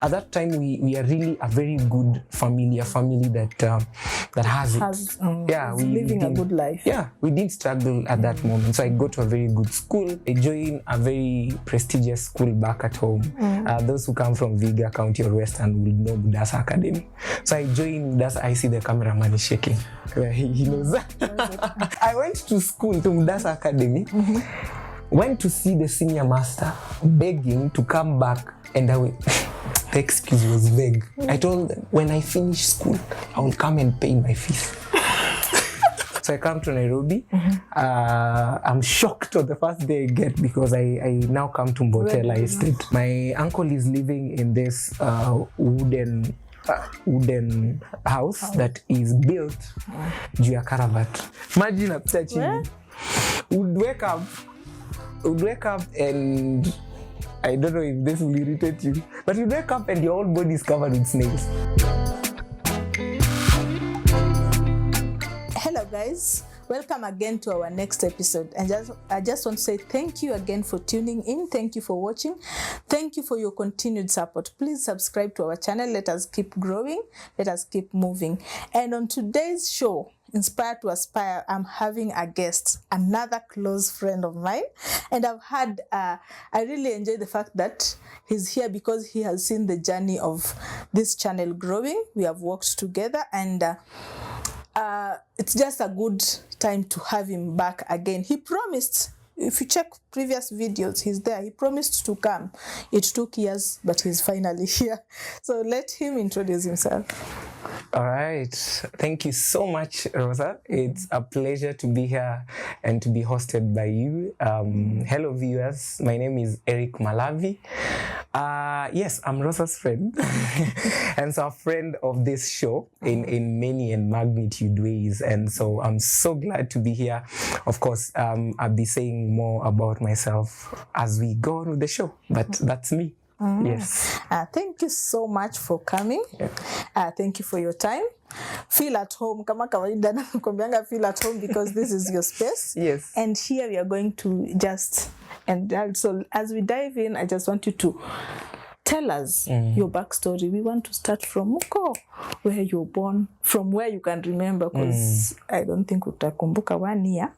At that time, we are really a very good family, a family that has it. We living a good life. Yeah, we didn't struggle at that moment. So I got to a very good school. I joined a very prestigious school back at home. Those who come from Viga County or Western will know Mudasa Academy. So I joined Mudasa. I see the cameraman is shaking. He knows that. I went to school, to Mudasa Academy. Went to see the senior master, begging to come back, and the excuse was vague. I told them, when I finish school, I will come and pay my fees. So I come to Nairobi. I'm shocked on the first day I get, because I now come to Mbotela Estate. My uncle is living in this wooden house that is built juu ya Karabat. Imagine after chini. Would wake up and I don't know if this will irritate you, but you wake up and your whole body is covered with snails. Hello guys, welcome again to our next episode. And I just want to say thank you again for tuning in. Thank you for watching. Thank you for your continued support. Please subscribe to our channel. Let us keep growing. Let us keep moving. And on today's show, Inspire to Aspire, I'm having a guest, another close friend of mine. And I really enjoy the fact that he's here because he has seen the journey of this channel growing. We have worked together, and it's just a good time to have him back again. He promised, if you check previous videos, he's there. He promised to come. It took years, but he's finally here. So let him introduce himself. All right. Thank you so much, Rosa. It's a pleasure to be here and to be hosted by you. Hello, viewers. My name is Eric Malavi. Yes, I'm Rosa's friend. And so a friend of this show in many and magnitude ways. And so I'm so glad to be here. Of course, I'll be saying more about myself as we go on with the show. But that's me. Yes. Thank you so much for coming. Thank you for your time. Feel at home. Kama kawaida nakwambianga feel at home, because this is your space. Yes. And here we are going to so as we dive in, I just want you to tell us your backstory. We want to start from Muko, where you're born, from where you can remember, because I don't think utakumbuka 1 year,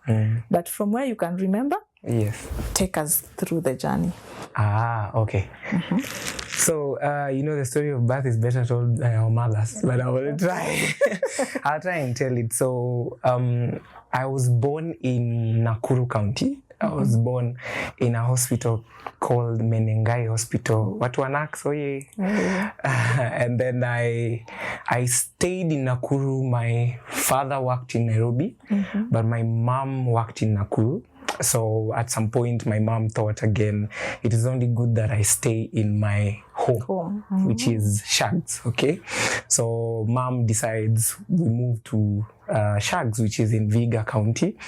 but from where you can remember. Yes. Take us through the journey. Okay. So, the story of birth is better told by our mothers, but I will try. I'll try and tell it. So, I was born in Nakuru County. I was born in a hospital called Menengai Hospital. And then I stayed in Nakuru. My father worked in Nairobi, but my mom worked in Nakuru. So at some point, my mom thought again, it is only good that I stay in my home, which is Shags, okay? So mom decides we move to Shags, which is in Viga County,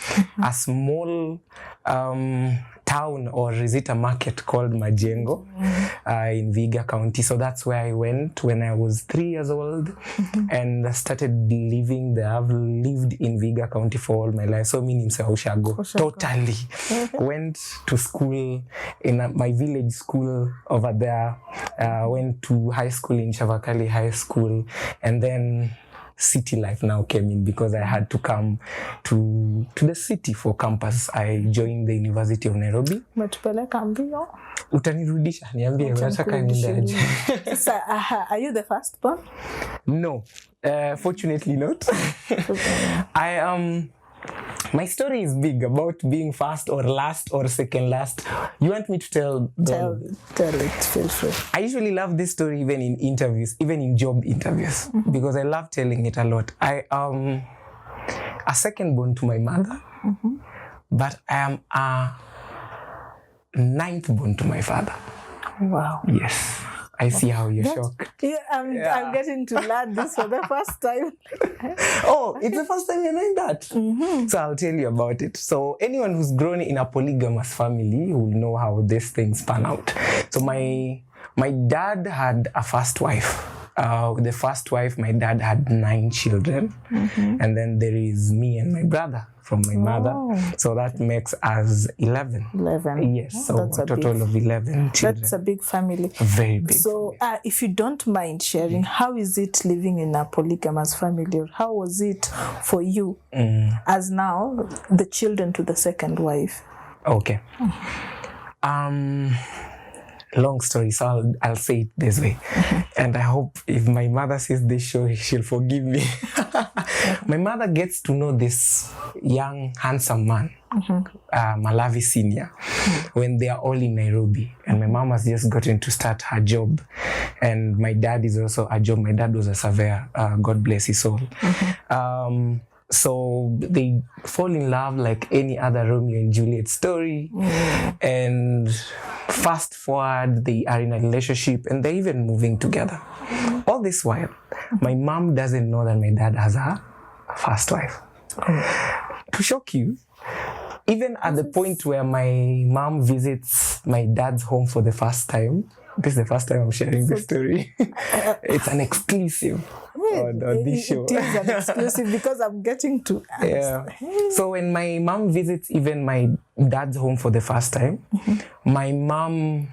a small town, or is it a market called Majengo in Viga County. So that's where I went when I was 3 years old and I started living there. I've lived in Viga County for all my life. So meaning Ushago. Totally. Went to school in my village school over there. Went to high school in Chavakali High School, and then city life now came in because I had to come to the city for campus. I joined the University of Nairobi. Utanirudisha, niambie unataka niende. Are you the first born? No, fortunately not. I am. My story is big about being first or last or second last. You want me to tell it, feel free. I usually love this story even in interviews, even in job interviews, because I love telling it a lot. I am a second born to my mother, but I am a 9th born to my father. Wow. Yes. I see how you're shocked. Yeah, I'm getting to learn this for the first time. Oh, it's the first time you're knowing that? So I'll tell you about it. So anyone who's grown in a polygamous family will know how these things pan out. So my dad had a first wife. With the first wife, my dad had 9 children. And then there is me and my brother from my mother. So that makes us 11. 11. Yes, so a total of 11 children. That's a big family. A very big. So if you don't mind sharing, how is it living in a polygamous family? Or how was it for you as now the children to the second wife? Okay. Long story, so I'll say it this way. And I hope if my mother sees this show, she'll forgive me. My mother gets to know this young, handsome man, Malavi Senior, when they are all in Nairobi. And my mom has just gotten to start her job. And my dad is also a job. My dad was a surveyor. God bless his soul. So they fall in love like any other Romeo and Juliet story. And fast forward, they are in a relationship and they're even moving together. All this while, my mom doesn't know that my dad has a first wife. To shock you, even at the point where my mom visits my dad's home for the first time, this is the first time I'm sharing this story. It's an exclusive on this show. It is an exclusive because I'm getting to ask. Yeah. So when my mom visits even my dad's home for the first time, my mom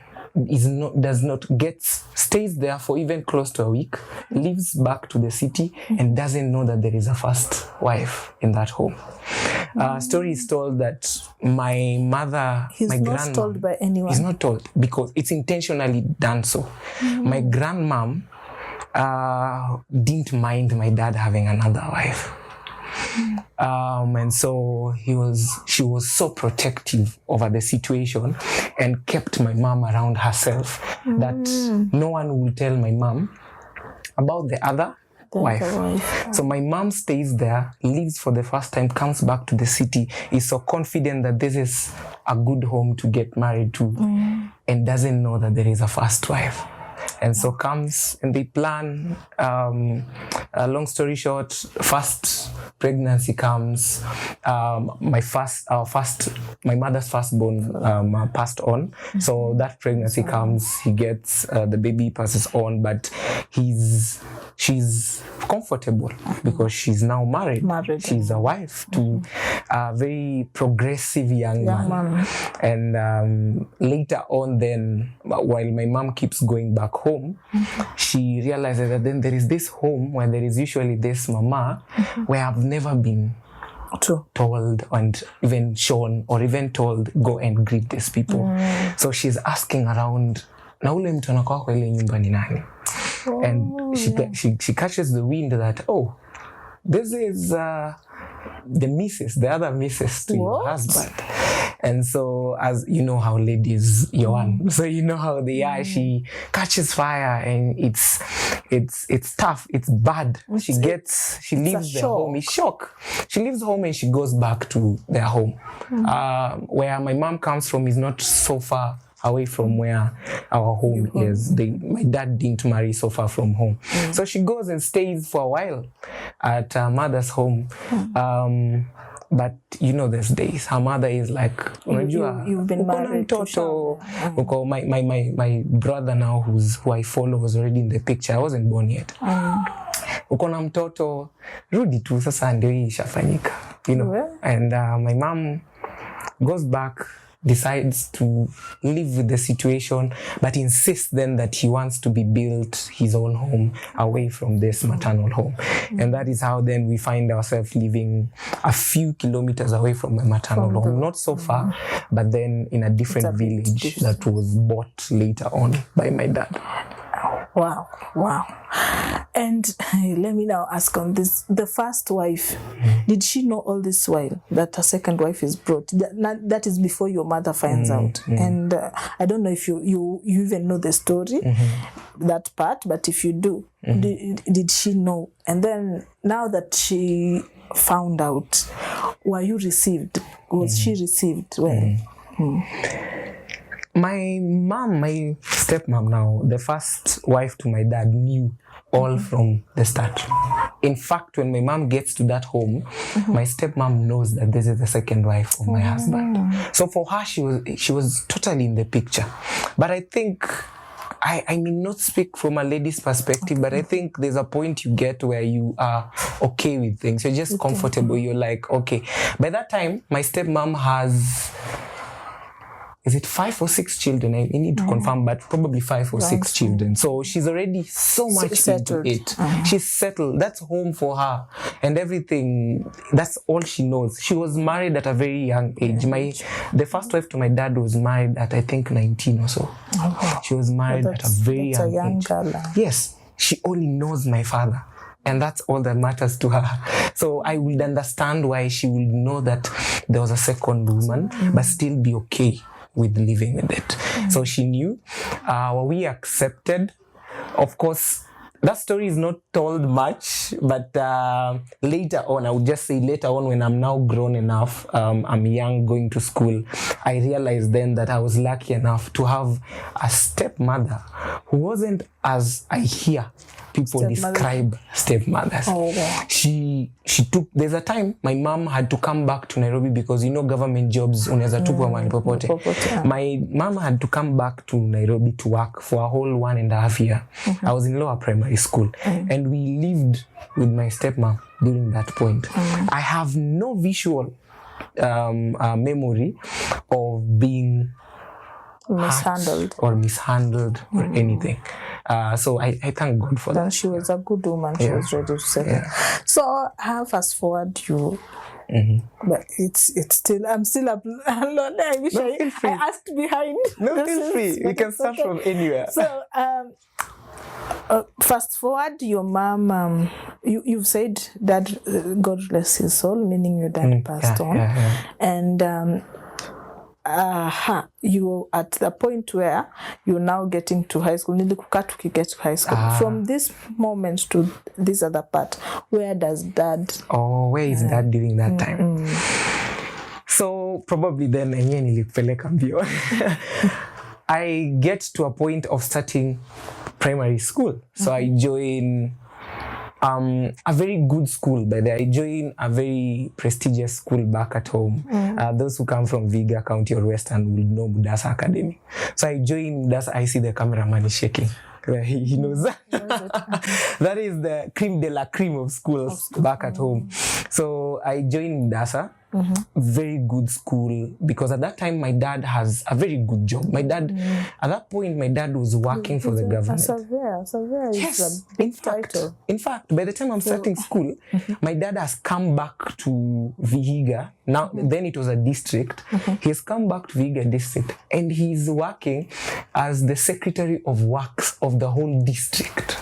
stays there for even close to a week, leaves back to the city and doesn't know that there is a first wife in that home. Story is told that my mother, He's my not grandma, told by anyone. He's not told because it's intentionally done so. My grandmom didn't mind my dad having another wife. And so she was so protective over the situation and kept my mom around herself that no one will tell my mom about the other wife. So my mom stays there, leaves for the first time, comes back to the city, is so confident that this is a good home to get married to, and doesn't know that there is a first wife. And so comes and they plan. Long story short, first pregnancy comes. My mother's firstborn passed on. So that pregnancy comes. He gets the baby passes on, but she's comfortable because she's now married. She's a wife to a very progressive young man. And later on, then while my mom keeps going back home, she realizes that then there is this home where there is usually this mama where I've never been told and even shown or even told go and greet these people. So she's asking around, na ule mtu anakuwa kwa ile nyumba ni nani? And she catches the wind that, oh, this is the other missus to your husband. And so, as you know how ladies yawn, so you know how they are. She catches fire, and it's tough. It's bad. She leaves the home. It's shock. She leaves home and she goes back to their home. Where my mom comes from is not so far away from where our home is. My dad didn't marry so far from home. So she goes and stays for a while at her mother's home. But you know these days, her mother is like, you've been married to my brother now, who I follow, was already in the picture. I wasn't born yet. Uko na mtoto, rudi tu sasa ndio hii ishafanyika. And my mom goes back, decides to live with the situation, but insists then that he wants to be built his own home away from this maternal home. And that is how then we find ourselves living a few kilometers away from my maternal home. Not so far, but then in a different village that was bought later on by my dad. Wow. And let me now ask on this. The first wife, did she know all this while that her second wife is brought? That is before your mother finds out. And I don't know if you even know the story, that part, but if you do, did she know? And then now that she found out, were you received? Was she received well? My mom, my stepmom now, the first wife to my dad, knew all from the start. In fact, when my mom gets to that home, my stepmom knows that this is the second wife of my husband. So for her, she was totally in the picture. But I think I may not speak from a lady's perspective, but I think there's a point you get where you are okay with things. You're just comfortable. You're like, okay. By that time, my stepmom has, is it 5 or 6 children? I need to confirm, but probably 5 or 6 children. So she's already so much settled into it. She's settled. That's home for her. And everything, that's all she knows. She was married at a very young age. The first wife to my dad was married at, I think, 19 or so. She was married at a very young age. Girl. Yes, she only knows my father. And that's all that matters to her. So I would understand why she would know that there was a second woman, but still be okay with living with it. So she knew. We accepted. Of course, that story is not told much, but later on, I would just say later on, when I'm now grown enough, I'm young, going to school, I realized then that I was lucky enough to have a stepmother who wasn't as I hear people describe stepmothers. She took, there's a time my mom had to come back to Nairobi because, you know, government jobs unaweza tupwa mahali popote. My mom had to come back to Nairobi to work for a whole 1.5 years. I was in lower primary school and we lived with my stepmom during that point. I have no visual memory of being mishandled or anything. So I thank God for that. She was a good woman. She was ready to settle. So fast forward you. But it's still, I'm still up. I wish I asked behind. No, feel free. We can start from anywhere. So fast forward, your mom. You've said that God bless his soul, meaning your dad passed on, and you at the point where you're now getting to high school. Get to high school. From this moment to this other part, where does dad? Where is dad during that time? So probably then I get to a point of starting primary school. So I join a very good school, but I joined a very prestigious school back at home. Those who come from Viga County or Western will know Mudasa Academy. So I joined Mudasa. I see the cameraman is shaking. He knows that. That is the creme de la creme of schools back at home. So I joined Mudasa. Very good school, because at that time my dad has a very good job. My dad, at that point, my dad was working for the government. Surveyor. Yes, in fact, by the time I'm starting school, my dad has come back to Vihiga. Now, then it was a district. He has come back to Vihiga district, and he's working as the secretary of works of the whole district.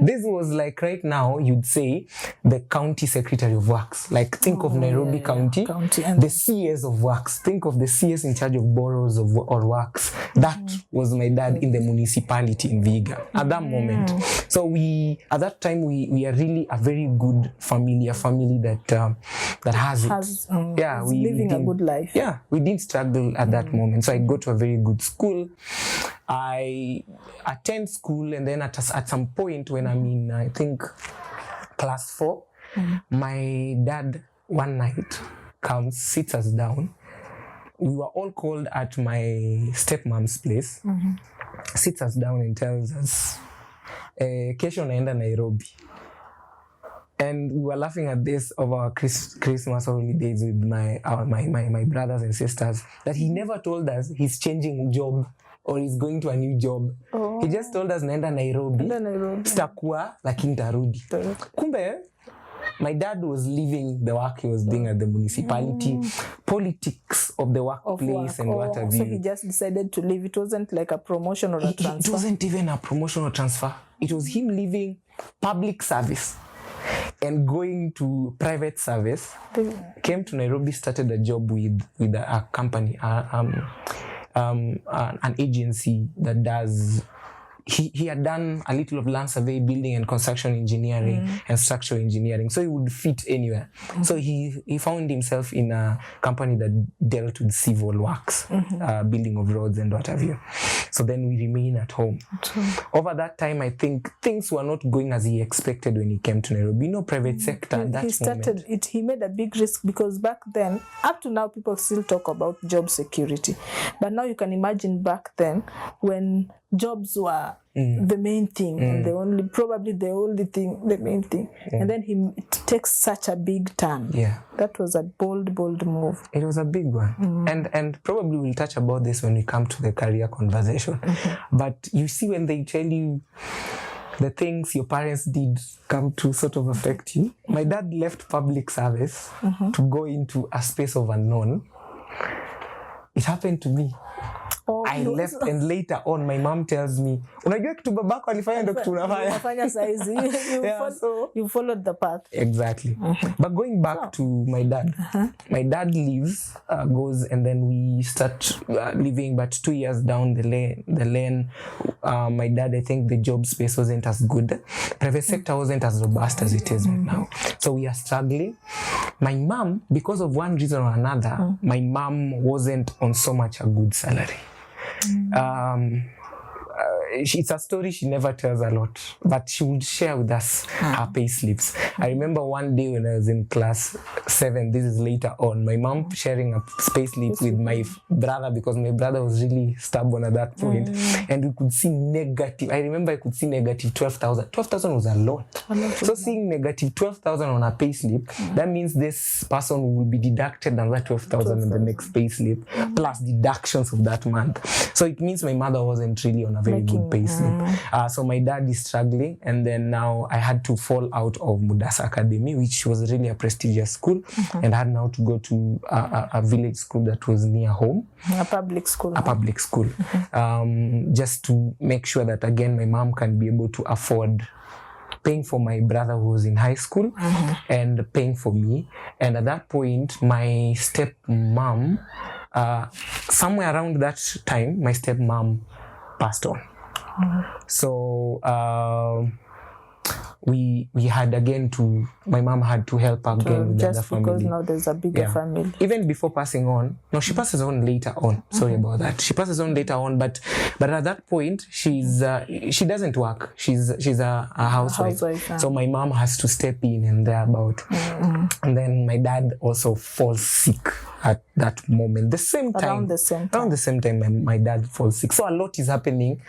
This was like right now, you'd say the county secretary of works. Like think of Nairobi County and the CS of works. Think of the CS in charge of boroughs or works. That was my dad in the municipality in Viga at that moment. So at that time, we are really a very good family, a family that has it. We living a good life. Yeah, we didn't struggle at that moment. So I go to a very good school. I attend school, and then at some point when I'm in, I think, class 4, my dad one night comes, sits us down. We were all called at my stepmom's place, sits us down and tells us, kesho naenda Nairobi. And we were laughing at this of our Christmas holidays with my brothers and sisters, that he never told us he's changing job or he's going to a new job. He just told us naenda Nairobi. Sitakuwa lakini tarudi. Kumbe, my dad was leaving the work he was doing at the municipality, politics of the workplace and what have you. So he just decided to leave. It wasn't like a promotion or a transfer. It wasn't even a promotion or transfer. It was him leaving public service and going to private service. Came to Nairobi, started a job with a company, an agency that does he had done a little of land survey, building and construction engineering and structural engineering, so he would fit anywhere. So he found himself in a company that dealt with civil works, building of roads and what have you. So then we remain at home. Over that time, I think things were not going as he expected when he came to Nairobi. No private sector at that moment. He made a big risk, because back then, up to now, people still talk about job security. But now you can imagine back then when jobs were the main thing, and the main thing. And then he takes such a big turn. Yeah. That was a bold move. It was a big one. And probably we'll touch about this when we come to the career conversation. But you see, when they tell you the things your parents did come to sort of affect you. My dad left public service to go into a space of unknown. It happened to me. I left, and later on my mom tells me, unajua kitu babako alifanya ndo kitu unafanya saizi. You followed the path. Exactly. But going back to my dad, my dad leaves, goes, and then we start living. But 2 years down the lane, my dad, I think the job space wasn't as good. Private sector wasn't as robust as it is right now. So we are struggling. My mom, because of one reason or another, my mom wasn't on so much a good salary. It's a story she never tells a lot, but she would share with us her pay slips. I remember one day when I was in class 7, this is later on, my mom sharing a pay slip with my brother, because my brother was really stubborn at that point. And we could see negative. I remember I could see negative 12,000. 12,000 was a lot. So seeing negative 12,000 on a pay slip, that means this person will be deducted another 12,000 in the next pay slip, plus deductions of that month. So it means my mother wasn't really on a very good pay slip. So my dad is struggling, and then now I had to fall out of Mudasa Academy, which was really a prestigious school, and I had now to go to a village school that was near home. A public school. Just to make sure that, again, my mom can be able to afford paying for my brother who was in high school and paying for me. And at that point, my stepmom, somewhere around that time, my stepmom passed on. So we had again to, my mom had to help again with the other family. Just because now there's a bigger family. Even before passing on, no, she passes on later on. Sorry about that. She passes on later on, but at that point, she doesn't work. She's a housewife. So my mom has to step in and thereabout. And then my dad also falls sick at that moment. Around the same time, my dad falls sick. So a lot is happening.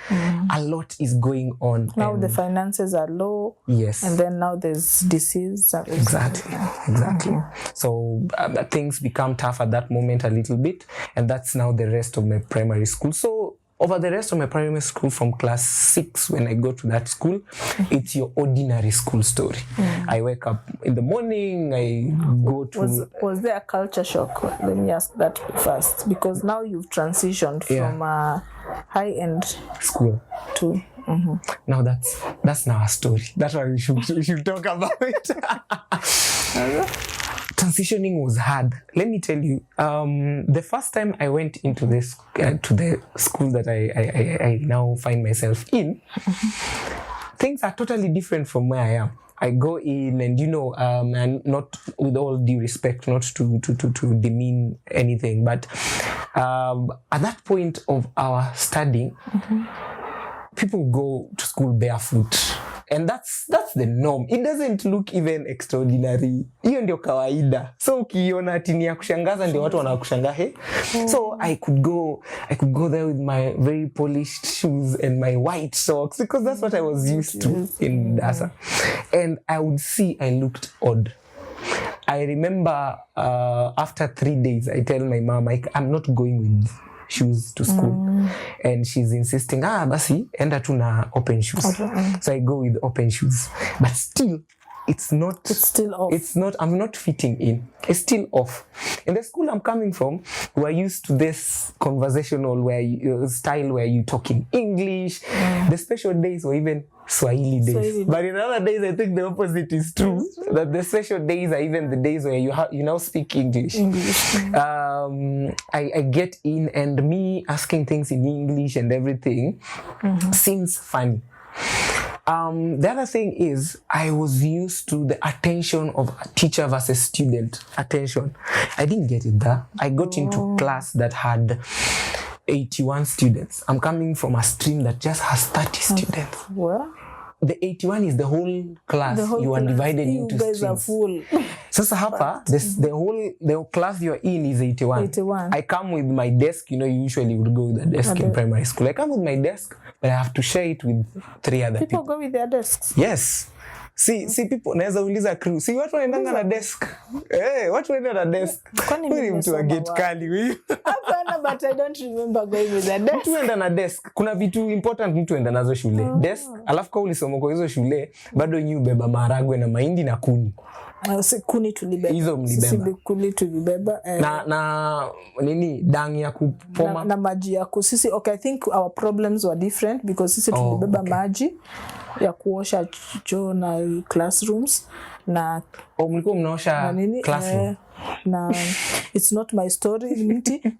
A lot is going on. Now the finances are low. Yes. And then now there's disease. Exactly. So things become tough at that moment a little bit. And that's now the rest of my primary school. So over the rest of my primary school, from class 6, when I go to that school, it's your ordinary school story. I wake up in the morning, I go to... Was there a culture shock? Let me ask that first. Because now you've transitioned from a high-end school to... Now that's now a story. That's why we should talk about it. Transitioning was hard. Let me tell you, the first time I went into this to the school that I now find myself in, things are totally different from where I am. I go in, and and not with all due respect, not to demean anything, but at that point of our studying, people go to school barefoot. And that's the norm. It doesn't look even extraordinary. Hiyo ndio kawaida. So ukiona ati ni ya kushangaza ndio watu wanakushangaa. So I could go there with my very polished shoes and my white socks, because that's what I was used to in Dasa. And I would see I looked odd. I remember after 3 days, I tell my mom, I'm not going with shoes to school. And she's insisting, basi, enda tu na open shoes. So I go with open shoes. But still, it's still off. I'm not fitting in. It's still off. In the school I'm coming from, we're used to this conversational style where you talk in English. The special days were even Swahili days. Swahili. But in other days, I think the opposite is true. That the special days are even the days where you now speak English. I get in, and me asking things in English and everything seems funny. The other thing is, I was used to the attention of a teacher versus student attention. I didn't get it there. I got into class that had 81 students. I'm coming from a stream that just has 30 students. Well, the 81 is the whole class. You are divided into you guys streams. are full. Sasa hapa, the class you're in is 81. I come with my desk. You usually would go with a desk in primary school. I come with my desk, but I have to share it with 3 other people. People go with their desks. Yes. See people, naweza uliza crew. See, watu wanaendanga na desk. Watu wanaenda na desk. Kwani Huyu mtu wa get kali huyu. Hapana, but I don't remember going with a desk. Mtu wenda na desk. Kuna vitu important mtu wenda nazo shule. Desk, alafu kwa ulisoma kwa hizo shule, bado nyi ubeba maharagwe na mahindi na kuni. Kuni tulibeba. Hizo mlibeba. Kuni tulibeba. Na nini, dangi ya kupoma. Na maji ya sisi, okay, I think our problems were different because sisi tulibeba maji ya kuosha choo na classrooms na mlikuwa mnaosha classroom. Na it's not my story.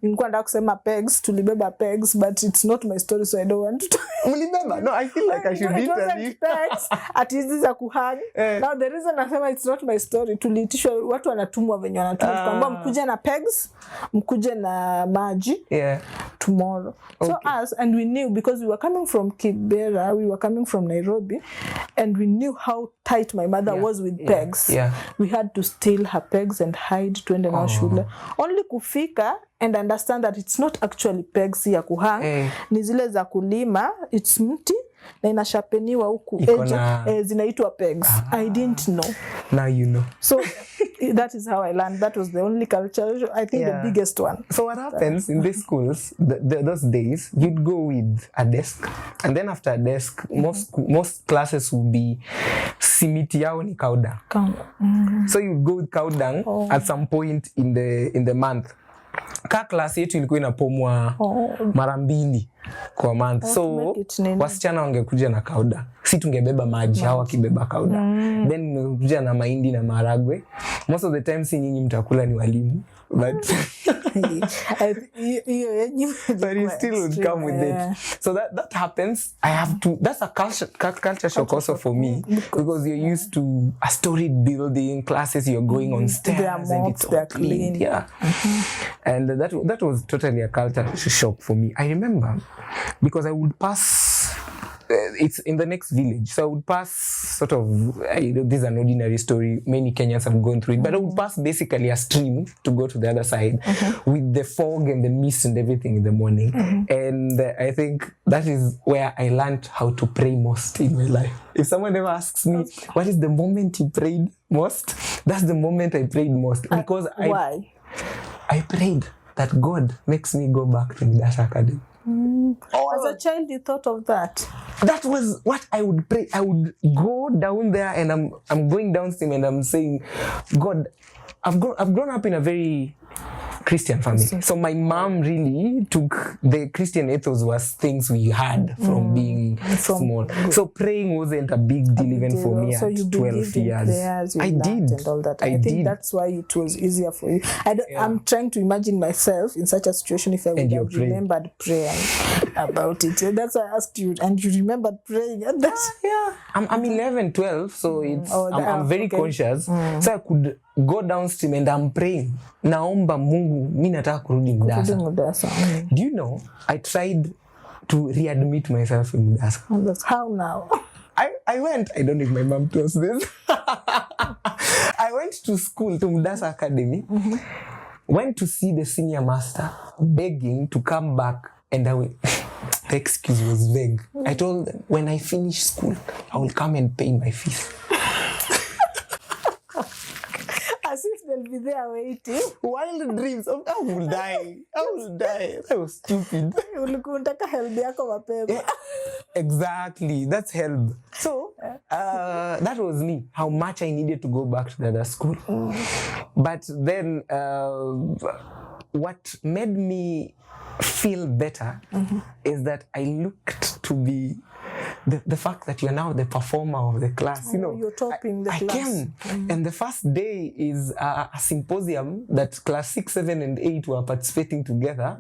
Nilikuwa nataka kusema pegs, tulibeba pegs, but it's not my story, so I don't want to. Mlibeba? No, I feel like I should interview. Pegs at hizi za kuhang. Now the reason nasema it's not my story, tuliitishwa watu wanatumwa venye wanatumwa. Tukaambiwa mkuje na pegs, mkuje na maji tomorrow. Okay. So and we knew because we were coming from Kibera, we were coming from Nairobi, and we knew how tight my mother was with pegs. We had to steal her pegs and hide tuende na shule. Only kufika and understand that it's not actually pegs ya kuhang. Ni zile za kulima, it's mti na inashapeniwa huku zinaitwa pegs. I didn't know. Now you know. So that is how I learned. That was the only culture, I think the biggest one. So what happens in these schools, those days, you'd go with a desk, and then after a desk, most classes would be simiti yao ni kauda. So you'd go with kaudang at some point in the month. Ka class yetu ilikuwa inapomwa mara 2 kwa month. So wasichana wangekuja na kauda. Si tungebeba maji, hawa wakibeba kauda. Then ungekuja na mahindi na maharagwe. Most of the time si nyinyi mtakula ni walimu. But you still would come with it. So that happens. I have to. That's a culture shock also for me, because you're used to a storied building, classes. You're going on stairs and it's all clean. Yeah, and that was totally a culture shock for me. I remember because I would pass. It's in the next village, so I would pass sort of, this is an ordinary story, many Kenyans have gone through it, but I would pass basically a stream to go to the other side with the fog and the mist and everything in the morning. And I think that is where I learned how to pray most in my life. If someone ever asks me, what is the moment you prayed most? That's the moment I prayed most. Because why? I prayed that God makes me go back to Dash Academy. As a child, you thought of that? That was what I would pray. I would go down there and I'm going downstream and I'm saying, God, I've grown up in a very Christian family. So my mom really took the Christian ethos was things we had from being small. So praying wasn't a big deal even for me so at you 12 years. I did. And all that. I think that's why it was easier for you. I'm trying to imagine myself in such a situation if I would have remembered praying about it. That's why I asked you, and you remembered praying. I'm 11, 12, so it's I'm very conscious. So I could go downstream and I'm praying. Naomba Mungu, mimi nataka kurudi Mudasa. Do you know, I tried to readmit myself in Mudasa. How now? I went, I don't know if my mom tells this. I went to school, to Mudasa Academy, went to see the senior master, begging to come back, and the excuse was vague. I told them, when I finish school, I will come and pay my fees. As if they'll be there waiting. Wild dreams. I will die. That was stupid. Exactly. That's help. So, that was me. How much I needed to go back to the other school. But then, what made me feel better is that I looked to be the fact that you're now the performer of the class, you know. You're topping the I class. came, and the first day is a symposium that class 6, 7, and 8 were participating together,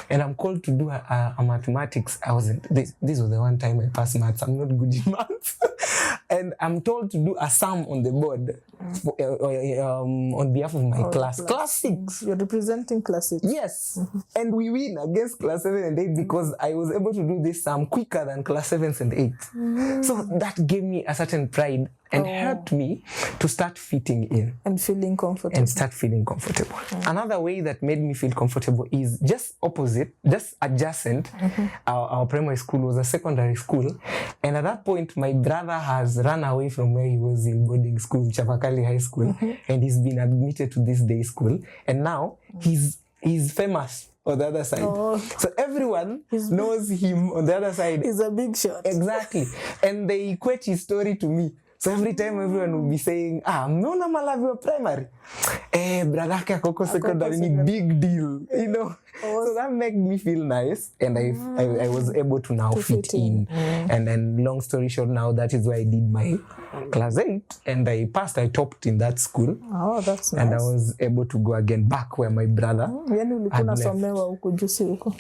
and I'm called to do a mathematics. I wasn't. This was the one time I passed maths. I'm not good in maths, and I'm told to do a sum on the board on behalf of my class. Class 6. You're representing class 6. Yes, and we win against class 7 and 8 because I was able to do this sum quicker than class 7 and 8. So that gave me a certain pride and helped me to start fitting in. And feeling comfortable. And start feeling comfortable. Another way that made me feel comfortable is just opposite, just adjacent. Our primary school was a secondary school. And at that point, my brother has run away from where he was in boarding school, Chavakali High School. And he's been admitted to this day school. And now he's famous on the other side. So everyone knows him on the other side. He's a big shot. Exactly. And they equate his story to me. So every time everyone will be saying, mmeona Malavi wa primary? Brother yake akoko secondary ni big deal, you know. So that made me feel nice, and I was able to now fit in. And then long story short, now that is why I did my class 8, and I passed. I topped in that school. Oh, that's nice. And I was able to go again back where my brother Yani ulikuwa unasomewa huko juzi huko.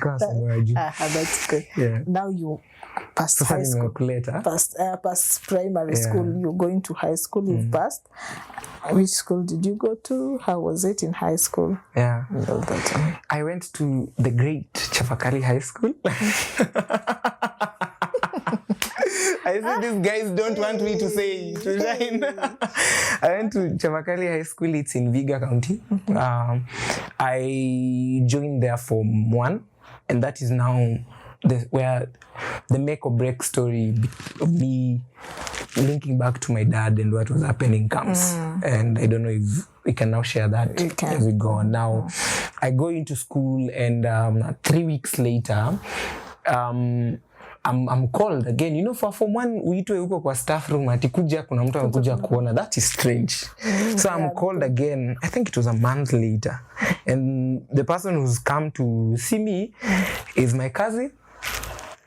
That's good. Yeah. Now you passed high school. Past primary school. You're going to high school. You've passed. Which school did you go to? How was it in high school? Yeah. I went to the great Chavakali High School. I said these guys don't want me to say it. I went to Chavakali High School. It's in Viga County. I joined there Form 1, and that is now where the make or break story of me linking back to my dad and what was happening comes. And I don't know if we can now share that as we go on. Now, I go into school, and 3 weeks later, I'm called again. You know, for Form 1, uitwe huko kwa staff room ati kuja kuna mtu anakuja kuona. That is strange. So I'm called again. I think it was a month later. And the person who's come to see me is my cousin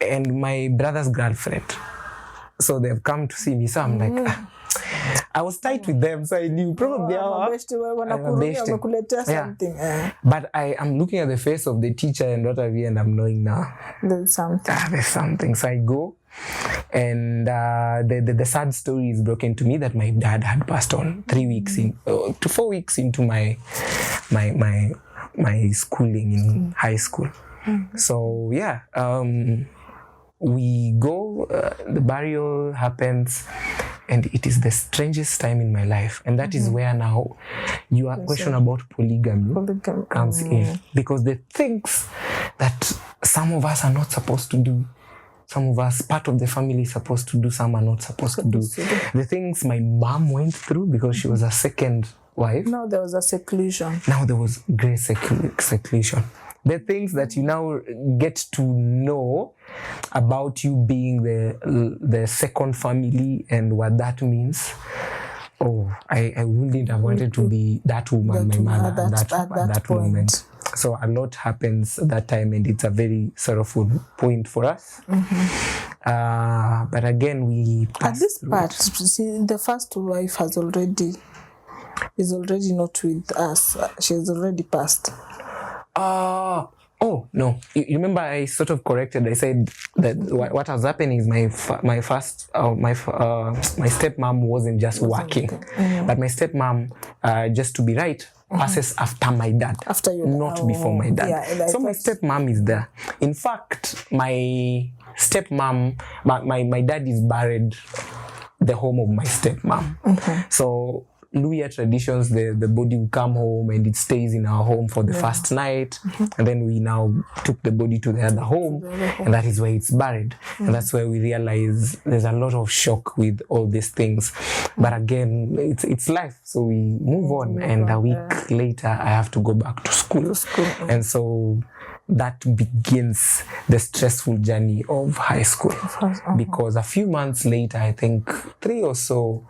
and my brother's girlfriend. So they've come to see me. So I'm like, I was tight with them, so I knew probably something. But I am looking at the face of the teacher and what have you, and I'm knowing now there's something. There's something. So I go, and the sad story is broken to me that my dad had passed on 3 weeks to 4 weeks into my schooling in high school. So yeah, we go. The burial happens. And it is the strangest time in my life. And that is where now your question about polygamy comes in. Because the things that some of us are not supposed to do, some of us, part of the family is supposed to do, some are not supposed to do. The things my mom went through because she was a second wife. Now there was a seclusion. Now there was great seclusion. The things that you now get to know about you being the second family and what that means. Oh, I wouldn't have wanted to be that woman, my mother, at that moment. So a lot happens at that time, and it's a very sorrowful point for us. But again, we at this part, see, the first wife is already not with us. She has already passed. Oh no! You remember I sort of corrected. I said that what was happening is my stepmom wasn't just working, but my stepmom, just to be right, passes after my dad, not before my dad. Yeah, so my stepmom is there. In fact, my stepmom, my dad is buried the home of my stepmom. So Luya traditions, the body will come home and it stays in our home for the first night, and then we now took the body to the other home, and that is where it's buried. And that's where we realize there's a lot of shock with all these things. But again, it's life, so we move on. And a week later, I have to go back to school. And so that begins the stressful journey of high school. Because a few months later, I think 3 or so,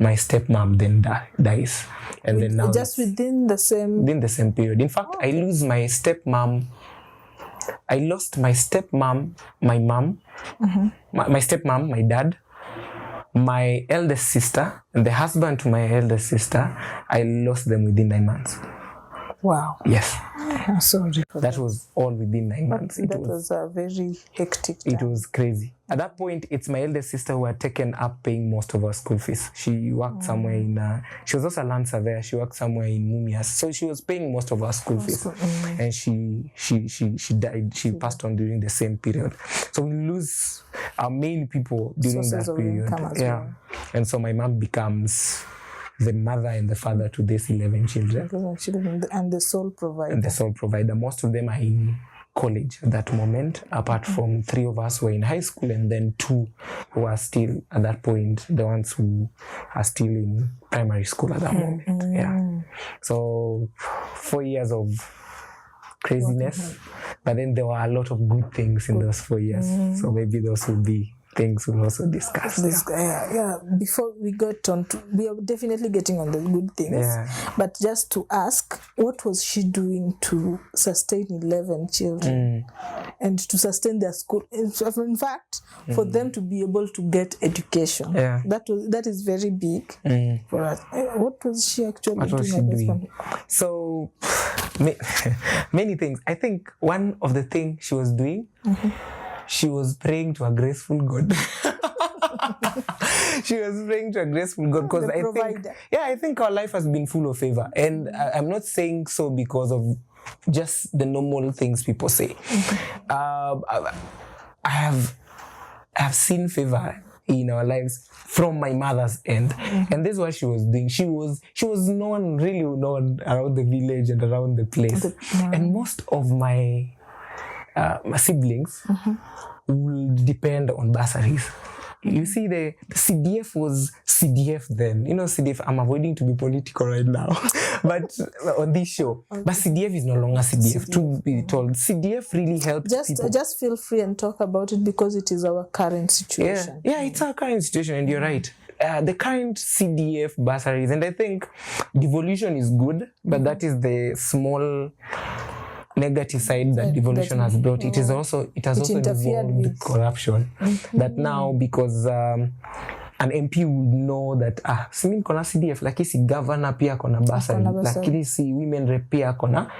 my stepmom then dies. And then now just within the same period. In fact, I lose my stepmom I lost my stepmom, my mom, my stepmom, my dad, my eldest sister, and the husband to my eldest sister. I lost them within 9 months. Wow. Yes. I'm sorry for that. That was all within 9 months. That was a very hectic time. It was crazy. At that point, it's my eldest sister who had taken up paying most of our school fees. She worked somewhere in, she was also a land surveyor. She worked somewhere in Mumias. So she was paying most of our school fees. And she died. She passed on during the same period. So we lose our main people during Sources that of period. income as well. And so my mom becomes the mother and the father to these 11 children. And the sole provider. And the sole provider. Most of them are in college at that moment, apart from 3 of us who were in high school, and then 2 who are still at that point, the ones who are still in primary school at that moment. Yeah. So 4 years of craziness, but then there were a lot of good things in those 4 years. So maybe those will be things we'll also discuss. Before we got on to, we are definitely getting on the good things. But just to ask, what was she doing to sustain 11 children and to sustain their school? In fact, for them to be able to get education, that is very big for us. What was she actually doing? So many things. I think one of the things she was doing, she was praying to a graceful God. She was praying to a graceful God because I think our life has been full of favor. And I'm not saying so because of just the normal things people say. I have seen favor in our lives from my mother's end. And this is what she was doing. She was known, really known around the village and around the place. And most of my siblings will depend on bursaries. You see, the CDF was CDF then. You know, CDF, I'm avoiding to be political right now, but on this show. But CDF is no longer CDF. To be told, CDF really helped people. Just feel free and talk about it because it is our current situation. Yeah, it's our current situation, and you're right. The current CDF bursaries, and I think devolution is good, but that is the small negative side that devolution has brought. It has also involved with corruption. That now, because an MP would know that simi kona CDF lakini si governor pia kona bursary, lakini si women rep pia kona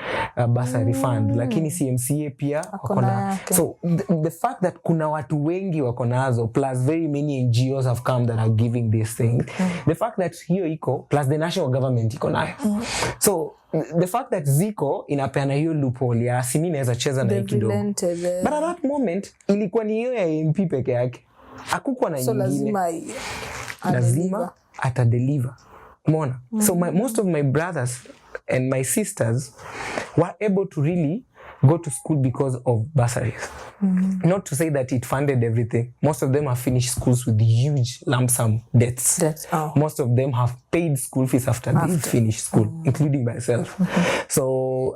bursary fund, lakini si MCA pia kona. So the fact that kuna watu wengi wako nazo, plus very many NGOs have come that are giving these things, the fact that hiyo iko plus the national government iko nayo, so the fact that ziko inapeana hiyo loophole ya simi naweza cheza na kidogo, but at that moment ilikuwa ni hiyo ya MP peke yake. Hakukuwa na nyingine. Lazima atadeliver. Umeona? So most of my brothers and my sisters were able to really go to school because of bursaries. Not to say that it funded everything. Most of them have finished schools with huge lump sum debts. Most of them have paid school fees after they finished school, including myself. So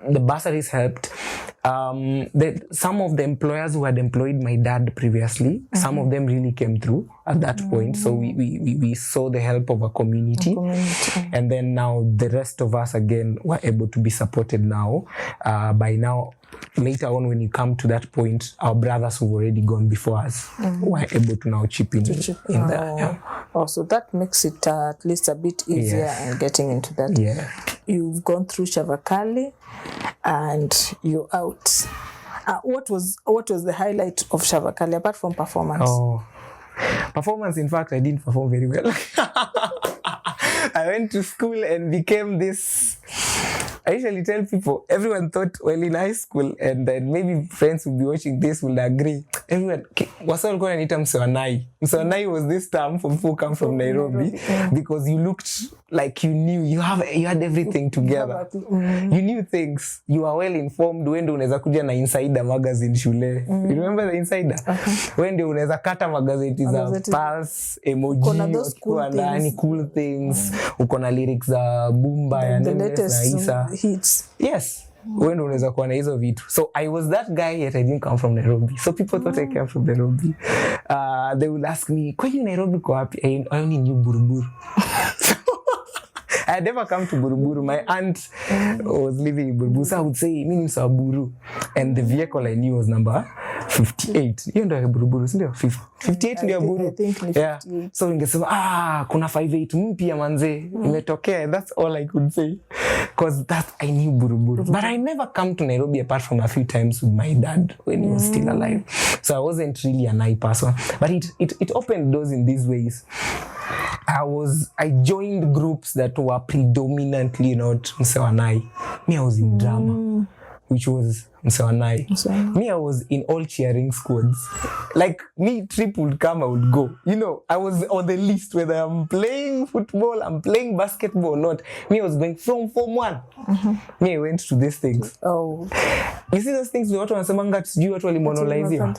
the bursaries helped. Some of the employers who had employed my dad previously, some of them really came through at that point. So we saw the help of a community. And then now the rest of us again were able to be supported now. By now, later on when you come to that point, our brothers who've already gone before us were able to now chip in there. So that makes it at least a bit easier in getting into that. You've gone through Shavakali and you're out. What was the highlight of Shavakali apart from performance? Performance, in fact, I didn't perform very well. I went to school and became this. I usually tell people, everyone thought, well, in high school, and then maybe friends will be watching this will agree. Everyone, wasa walikuwa wananiita msewanai. Msewanai was this term for people who come from Nairobi, because you looked like you knew, you had everything together. You knew things. You were well informed. When unaweza kuja na Insider magazine shule. You remember the Insider? When unaweza kata magazeti za Pulse, Emoji, ukiwa ndani, cool things. Uko na lyrics za Bumba ya Nameless na Isa. Hits. Yes. When unaweza kuwa na hizo vitu. So I was that guy, yet I didn't come from Nairobi. So people thought I came from Nairobi. They would ask me, kwa hiyo Nairobi kwa wapi? I only knew Buruburu. I had never come to Buruburu. My aunt was living in Buruburu. So I would say, mimi msa Buru. And the vehicle I knew was number 58. Hiyo ndio Buruburu, si ndio? 58 ndio Buru. I think ni 58. So ingesema, kuna 58 mpya manze. Imetokea. That's all I could say. Because that I knew Buruburu. But I never come to Nairobi apart from a few times with my dad when he was still alive. So I wasn't really an eye person. But it opened doors in these ways. I joined groups that were predominantly not Msewanai. Me, I was in drama, which was Msewanai. Me, I was in all cheering squads. Like, me, trip would come, I would go. You know, I was on the list whether I'm playing football, I'm playing basketball or not. Me, I was going from Form 1. Me, I went to these things. Oh. You see those things, watu wanasemanga sijui watu walimonoliziwa.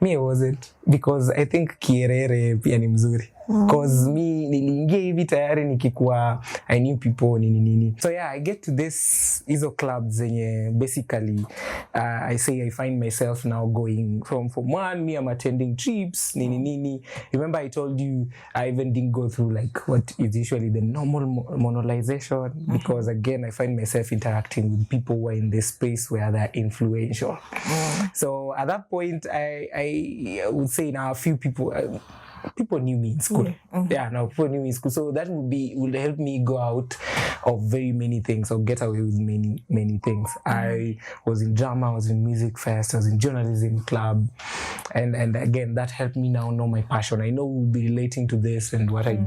Me, I wasn't. Because I think kierere pia ni mzuri. Because me, niliingia hivi tayari nikikuwa, I knew people, nini. So yeah, I get to this hizo clubs zenye basically, I say I find myself now going from Form 1, me I'm attending trips, nini. Remember I told you, I even didn't go through like what is usually the normal monolization, because again, I find myself interacting with people who are in this space where they're influential. So at that point, I would say now a few people knew me in school. Yeah, now people knew me in school. So that would help me go out of very many things or get away with many things. I was in drama, I was in music fest, I was in journalism club. And again, that helped me now know my passion. I know we'll be relating to this and what I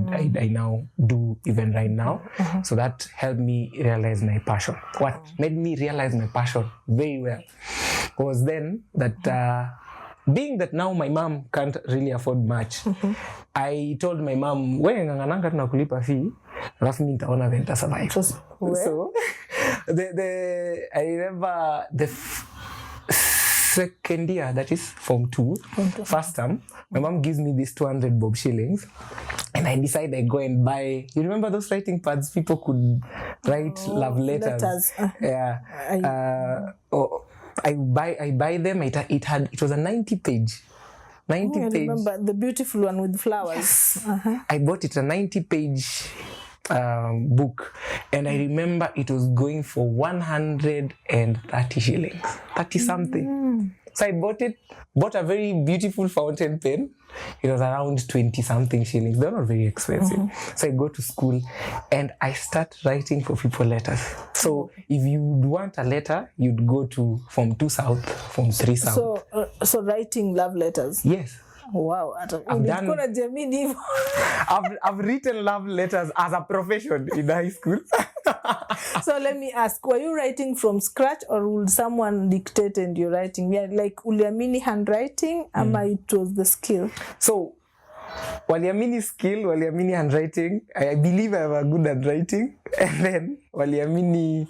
now do even right now. So that helped me realize my passion. What made me realize my passion very well was then that being that now my mom can't really afford much, I told my mom, we ngangananga tunakulipa fee, alafu mimi nitaona vile nita survive. So I remember the second year, that is Form 2, first term, my mom gives me this 200 bob shillings. And I decide I go and buy, you remember those writing pads people could write love letters? Yeah. I buy them. It was a 90 page. I remember the beautiful one with flowers. Yes. I bought it a 90 page book, and I remember it was going for 130 shillings, 30 something. So I bought a very beautiful fountain pen. It was around 20 something shillings. They're not very expensive. So I go to school and I start writing for people letters. So if you want a letter, you'd go to Form 2 South, Form 3 South. So writing love letters? Yes. Wow. I've written love letters as a profession in high school. So let me ask, were you writing from scratch or would someone dictate and you're writing? Yeah, like uliamini handwriting, ama it was the skill? So waliamini skill, waliamini handwriting. I believe I have a good handwriting. And then waliamini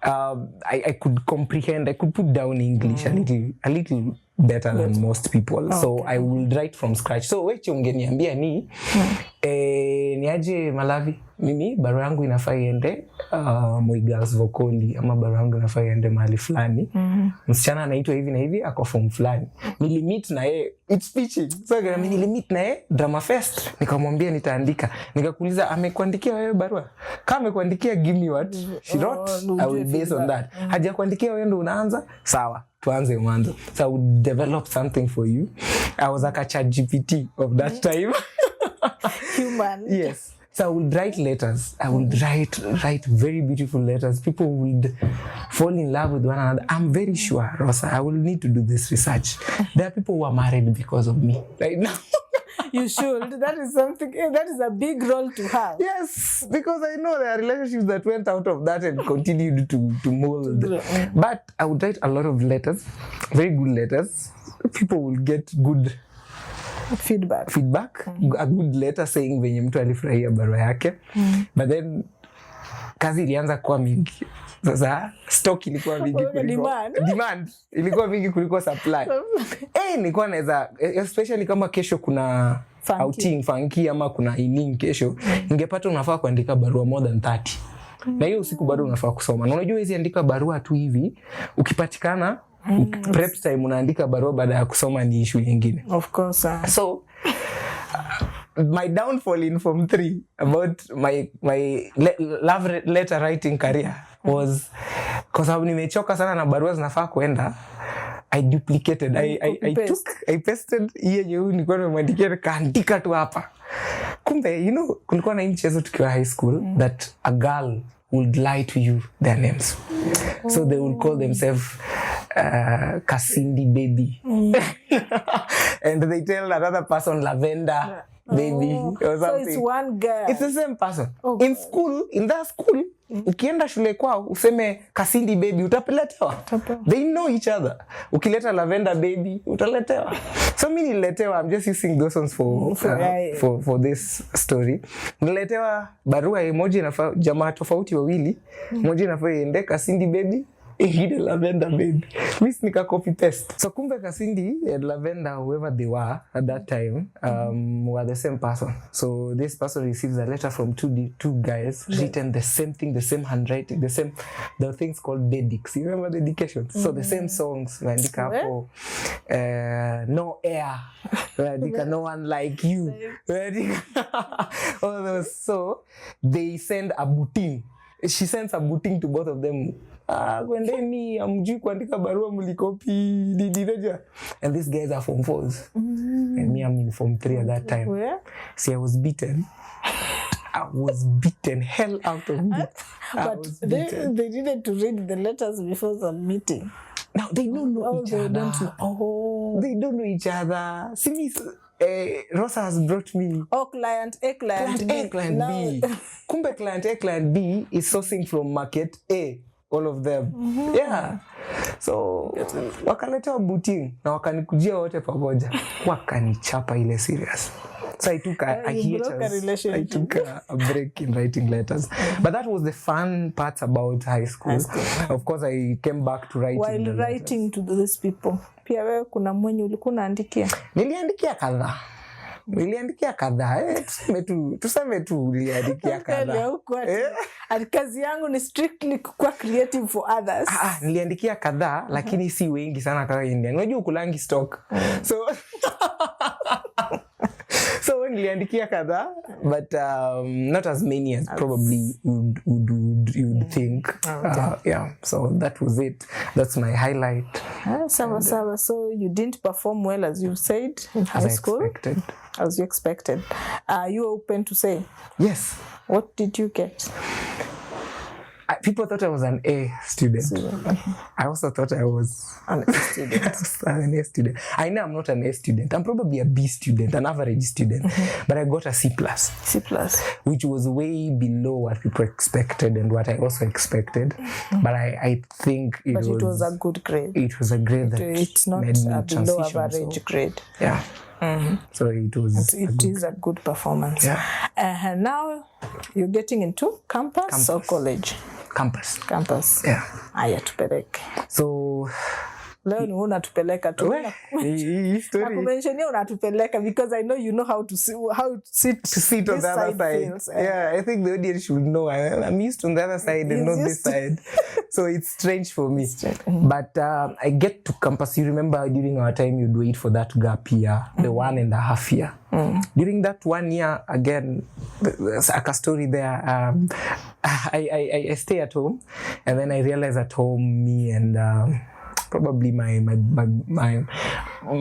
I could comprehend, I could put down English a little better than most people. So I will write from scratch. So weche ungeniambia ni niaje Malavi, mimi barua yangu inafaa iende Moi Girls Vokoli, ama barua yangu inafaa iende mahali fulani. Msichana anaitwa hivi na hivi, ako form fulani. Nilimit na yeye, it's pitching. So nilimit na yeye drama fest. Nikamwambia nitaandika. Nikakuuliza amekuandikia wewe barua? Kama amekuandikia, give me what she wrote. I will base on that. Hajakuandikia wewe ndo unaanza? Sawa. Tuanze mwanzo. So I would develop something for you. I was like a ChatGPT of that time. Human. Yes. So I would write letters. I would write very beautiful letters. People would fall in love with one another. I'm very sure, Rosa, I will need to do this research. There are people who are married because of me right now. You should. That is something. That is a big role to have. Yes, because I know there are relationships that went out of that and continued to mold. But I would write a lot of letters, very good letters. People will get good feedback. A good letter saying venye mtu alifurahia barua yake. But then kazi ilianza kuwa mingi. Sasa stock ilikuwa mingi kuliko demand ilikuwa mingi kuliko supply. Nilikuwa naweza, especially kama kesho kuna outing funky ama kuna evening kesho, ningepata unafaa kuandika barua more than 30. Na hiyo usiku bado unafaa kusoma. Na unajua hizi andika barua tu hivi, ukipatikana prep time unaandika barua baada ya kusoma ni issue nyingine. Of course. So my downfall in Form 3 about my love letter writing career was kwa sababu nimechoka sana na barua zinafaa kuenda. I duplicated. I pasted yenye nilikuwa nimemwandikia nikaandika tu hapa. Kumbe, you know, kulikuwa na mchezo tukiwa high school that a girl would lie to you their names. So they would call themselves Kasindi baby. And they tell another person Lavender baby or something. So it's one girl. It's the same person. In that school, ukienda shule kwao useme Kasindi baby utapeletewa. They know each other. Ukileta Lavender baby utaletewa. So mimi niletewa, I'm just using those ones for this story. Niletewa barua emoji na jamaa tofauti wawili. Moja inafaa iende Kasindi baby, ingine Lavender baby. Miss nika copy paste. So kumbe Kasindi and Lavender, whoever they were at that time, were the same person. So this person receives a letter from two guys written the same thing, the same handwriting, the things called dedics. You remember dedications? So the same songs. Waandika hapo no air. Waandika no one like you. All those. So they send a booting. She sends a booting to both of them. Kwendeni amjui kuandika barua mlikopi didireja. And these guys are Form 4s. And me, I'm in Form 3 at that time. Where? See, I was beaten. I was beaten hell out of me. But they needed to read the letters before the meeting. Now they don't know each other. They don't know each other. See me, Rosa has brought me. Client A, client B. Client B. Kumbe client A, client B is sourcing from market A. All of them. Yeah. So wakaletewa booting na wakanikujia wote pamoja. Wakanichapa ile serious. So I took a break in writing letters. But that was the fun part about high school. Of course, I came back to writing. While writing to these people, pia wewe kuna mwenye ulikuwa unaandikia? Niliandikia kadhaa. Tuseme tu niliandikia kadhaa. Kazi yangu ni strictly kuwa creative for others. Niliandikia kadhaa lakini si wengi sana kama Indian. Unajua ukulangi stock. So niliandikia kadhaa, but not as many as probably you would think. Yeah, so that was it. That's my highlight. Sawa. So you didn't perform well as you said in high school? As you expected. Are you open to say? Yes. What did you get? People thought I was an A student. I also thought I was an A student. I know I'm not an A student. I'm probably a B student, an average student. But I got a C+. Which was way below what people expected and what I also expected. But I think it was a good grade. It was a grade that it's not made me a below average grade. Yeah. So it is a good performance. Yeah. And now you're getting into campus or college? Campus. Yeah. Aya tupeleke. So leo ni unatupeleka tu. Nakumentionia unatupeleka because I know you know how to sit on the other side. Yeah, I think the audience should know I'm used on the other side and not this side. So it's strange for me. But I get to campus. You remember during our time you'd wait for that gap year, the 1.5 year. During that 1 year, again, there's a story there. I stay at home, and then I realize at home me and probably my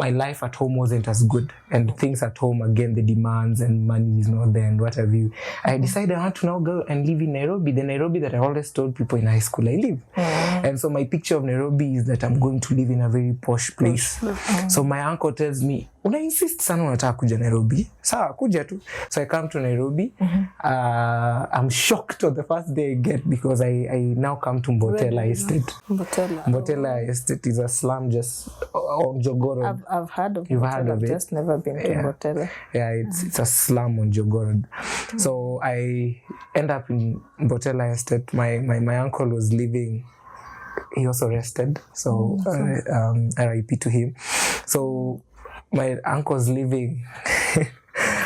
life at home wasn't as good, and things at home, again, the demands and money is not there and what have you. I decided I want to now go and live in Nairobi, the Nairobi that I always told people in high school I live. And so my picture of Nairobi is that I'm going to live in a very posh place. So my uncle tells me, una insist sana unataka kuja Nairobi? Sawa, kuja tu. So I come to Nairobi. I'm shocked on the first day I get because I now come to Mbotela Estate. Mbotela Estate is a slum just on Jogoro. I've heard of You've heard of it? I've just never been to Mbotela. Yeah, it's a slum on Jogoro. So I end up in Mbotela Estate. My uncle was living. He also rested. So RIP to him. So my uncle's living.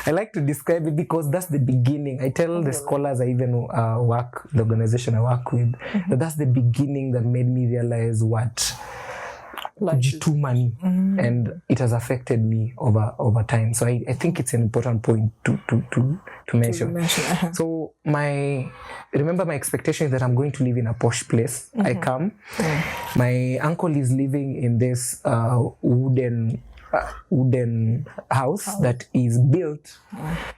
I like to describe it because that's the beginning. I tell the scholars I even work, the organization I work with, that that's the beginning that made me realize what kujituma ni. And it has affected me over time. So I think it's an important point to mention. So remember my expectation is that I'm going to live in a posh place. I come. My uncle is living in this wooden house that is built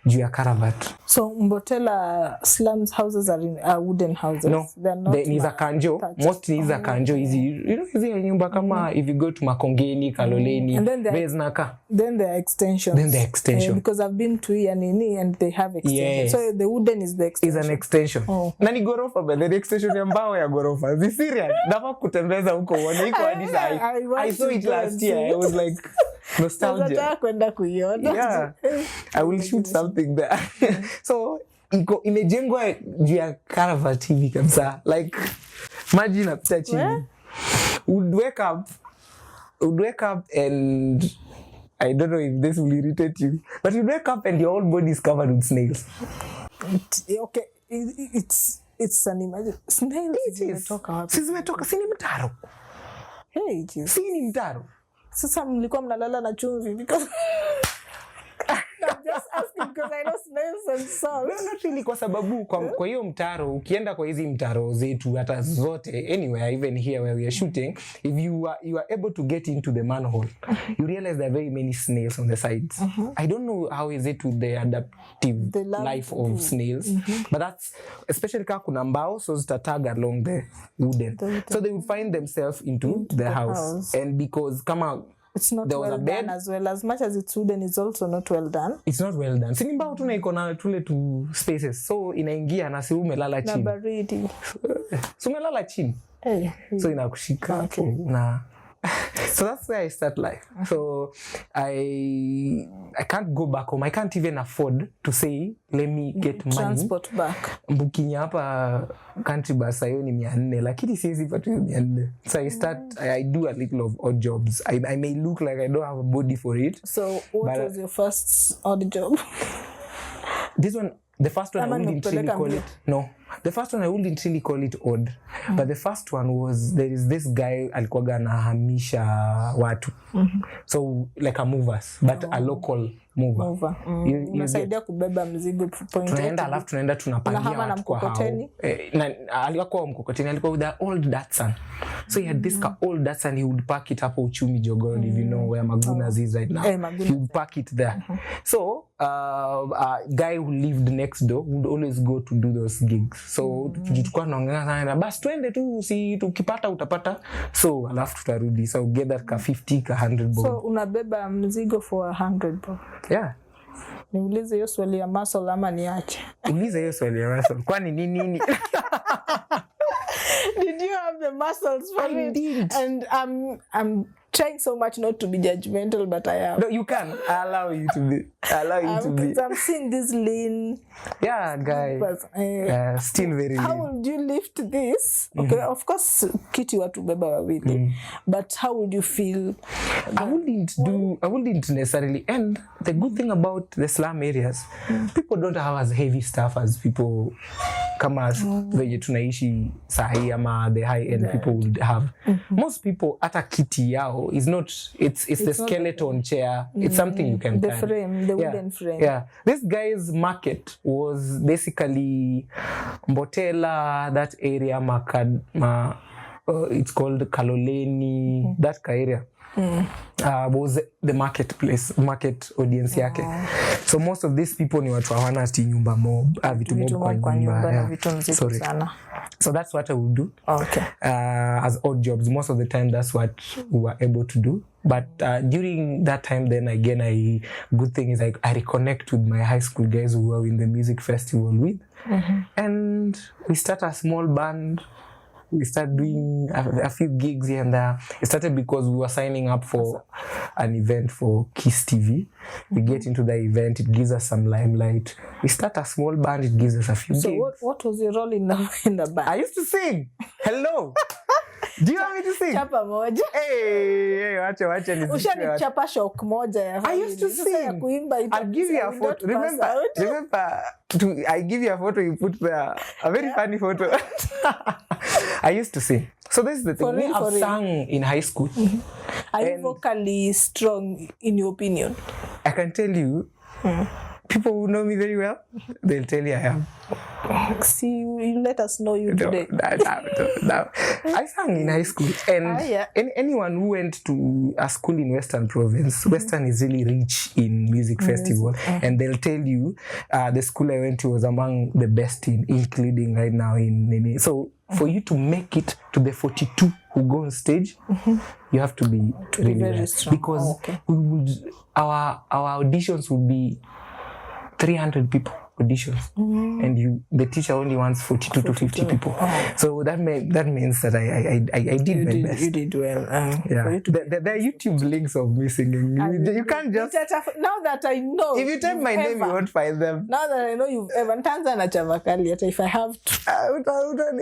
juu ya Karavat. So Mbotela slums houses are wooden houses. No, they're not. Ni za kanjo. Most ni za kanjo. Hizi nyumba kama if you go to Makongeni, Kaloleni, Veznaka. Then there are extensions. Because I've been to Yanini and they have extensions. So the wooden is the extension. Is an extension. Na ni gorofa, but the extension ya mbao ya gorofa. Be serious. Dafa kutembeza huko uone iko hadi sai. I saw it last year. I was like nostalgia. Yeah. I will shoot something there. So imejengwa juu ya Karavat hivi kabisa. Like imagine napita chini. Would wake up and I don't know if this will irritate you, but you wake up and your whole body is covered with snails. Okay, it's an imagine. Snails. Zimetoka sini mtaro. Hey, it is. Sini mtaro. Sasa mlikuwa mnalala na chumvi because I'm just asking because I know snails and salt. No, not really, kwa sababu kwa hiyo mtaro ukienda kwa hizi mtaro zetu hata zote anywhere, even here where we are shooting, if you are able to get into the manhole, you realize there are very many snails on the sides. I don't know how is it with the adaptive life of snails, but that's especially kama kuna mbao, so zitatag along the wooden, so they would find themselves into the house. And because kama it's not well done as well. As much as it's wooden, it's also not well done. It's not well done. Sini mbao tuna iko na tule tu spaces. So inaingia na si umelala chini. Na baridi. So umelala chini. So inakushika. Okay. So that's where I start life. So I can't go back home. I can't even afford to say, let me get money. Transport back. Mbukinya hapa country bus sayo ni 400. Lakini siwezi patu 400. So I do a little of odd jobs. I may look like I don't have a body for it. So what was your first odd job? This one, the first one I wouldn't really call it. No. The first one I wouldn't really call it odd. But the first one was, there is this guy alikuwaga anahamisha watu. So like a movers, but a local mover. Unasaidia kubeba mzigo point. Tunaenda alafu tunaenda tunapangia watu kwa hao. Alikuwa mkokoteni, alikuwa with the old Datsun. So he had this old Datsun, he would park it hapo Uchumi Jogoo, if you know where Magunas is right now. He would park it there. So a guy who lived next door would always go to do those gigs. So tulikuwa tunaongea sana, basi twende tu, si tukipata utapata. So alafu tutarudi. So get that ka 50 ka 100 bob. So unabeba mzigo for 100 bob. Yeah. Niulize hiyo swali ya muscle ama niache? Ulize hiyo swali ya muscle. Kwani nini? Did you have the muscles for I it? did. And I'm trying so much not to be judgmental, but I am. No, you can. I allow you to be. I'm seeing this lean. Yeah, guy. But, still very lean. How would you lift this? Okay, of course, kiti watu beba wawili. But how would you feel? I wouldn't necessarily. And the good thing about the slum areas, people don't have as heavy stuff as people kama venye tunaishi sahi ama the high end people would have. Most people hata kiti yao is not, it's the skeleton chair. It's something you can the frame, the wooden frame. Yeah. This guy's market was basically Mbotela, that area, it's called Kaloleni, that area. Was the marketplace, market audience yake. So most of these people ni watu hawana ati nyumba mob, vitu mob kwa nyumba na vitu nzito sana. So that's what I would do. Okay. As odd jobs, most of the time that's what we were able to do. But during that time, then again, good thing is I reconnect with my high school guys who were in the music festival with, and we start a small band. We start doing a few gigs here and there. It started because we were signing up for an event for Kiss TV. We get into the event, it gives us some limelight. We start a small band, it gives us a few gigs. So what was your role in the band? I used to sing. Hello. Do you want me to sing? Chapa moja. Hey, wacha ni. Ushani chapa shock moja ya. I used to sing. I'll give you a photo. Remember, I give you a photo you put there. A very funny photo. I used to sing. So this is the thing. We have sung in high school. Are you vocally strong in your opinion? I can tell you, people who know me very well, they'll tell you I am. See, you let us know you today. No. I sang in high school, and anyone who went to a school in Western Province, Western is really rich in music festival, and they'll tell you the school I went to was among the best including right now in so for you to make it to the 42 who go on stage, you have to be really very strong. Because we would, our auditions would be 300 people auditions, and the teacher only wants 42 to 50 people. So that means that I did my best. You did well. There are YouTube links of me singing. You can't just now that I know. If you type my name, you won't find them. Now that I know you've ever Tanza na Chavakali, if I have to.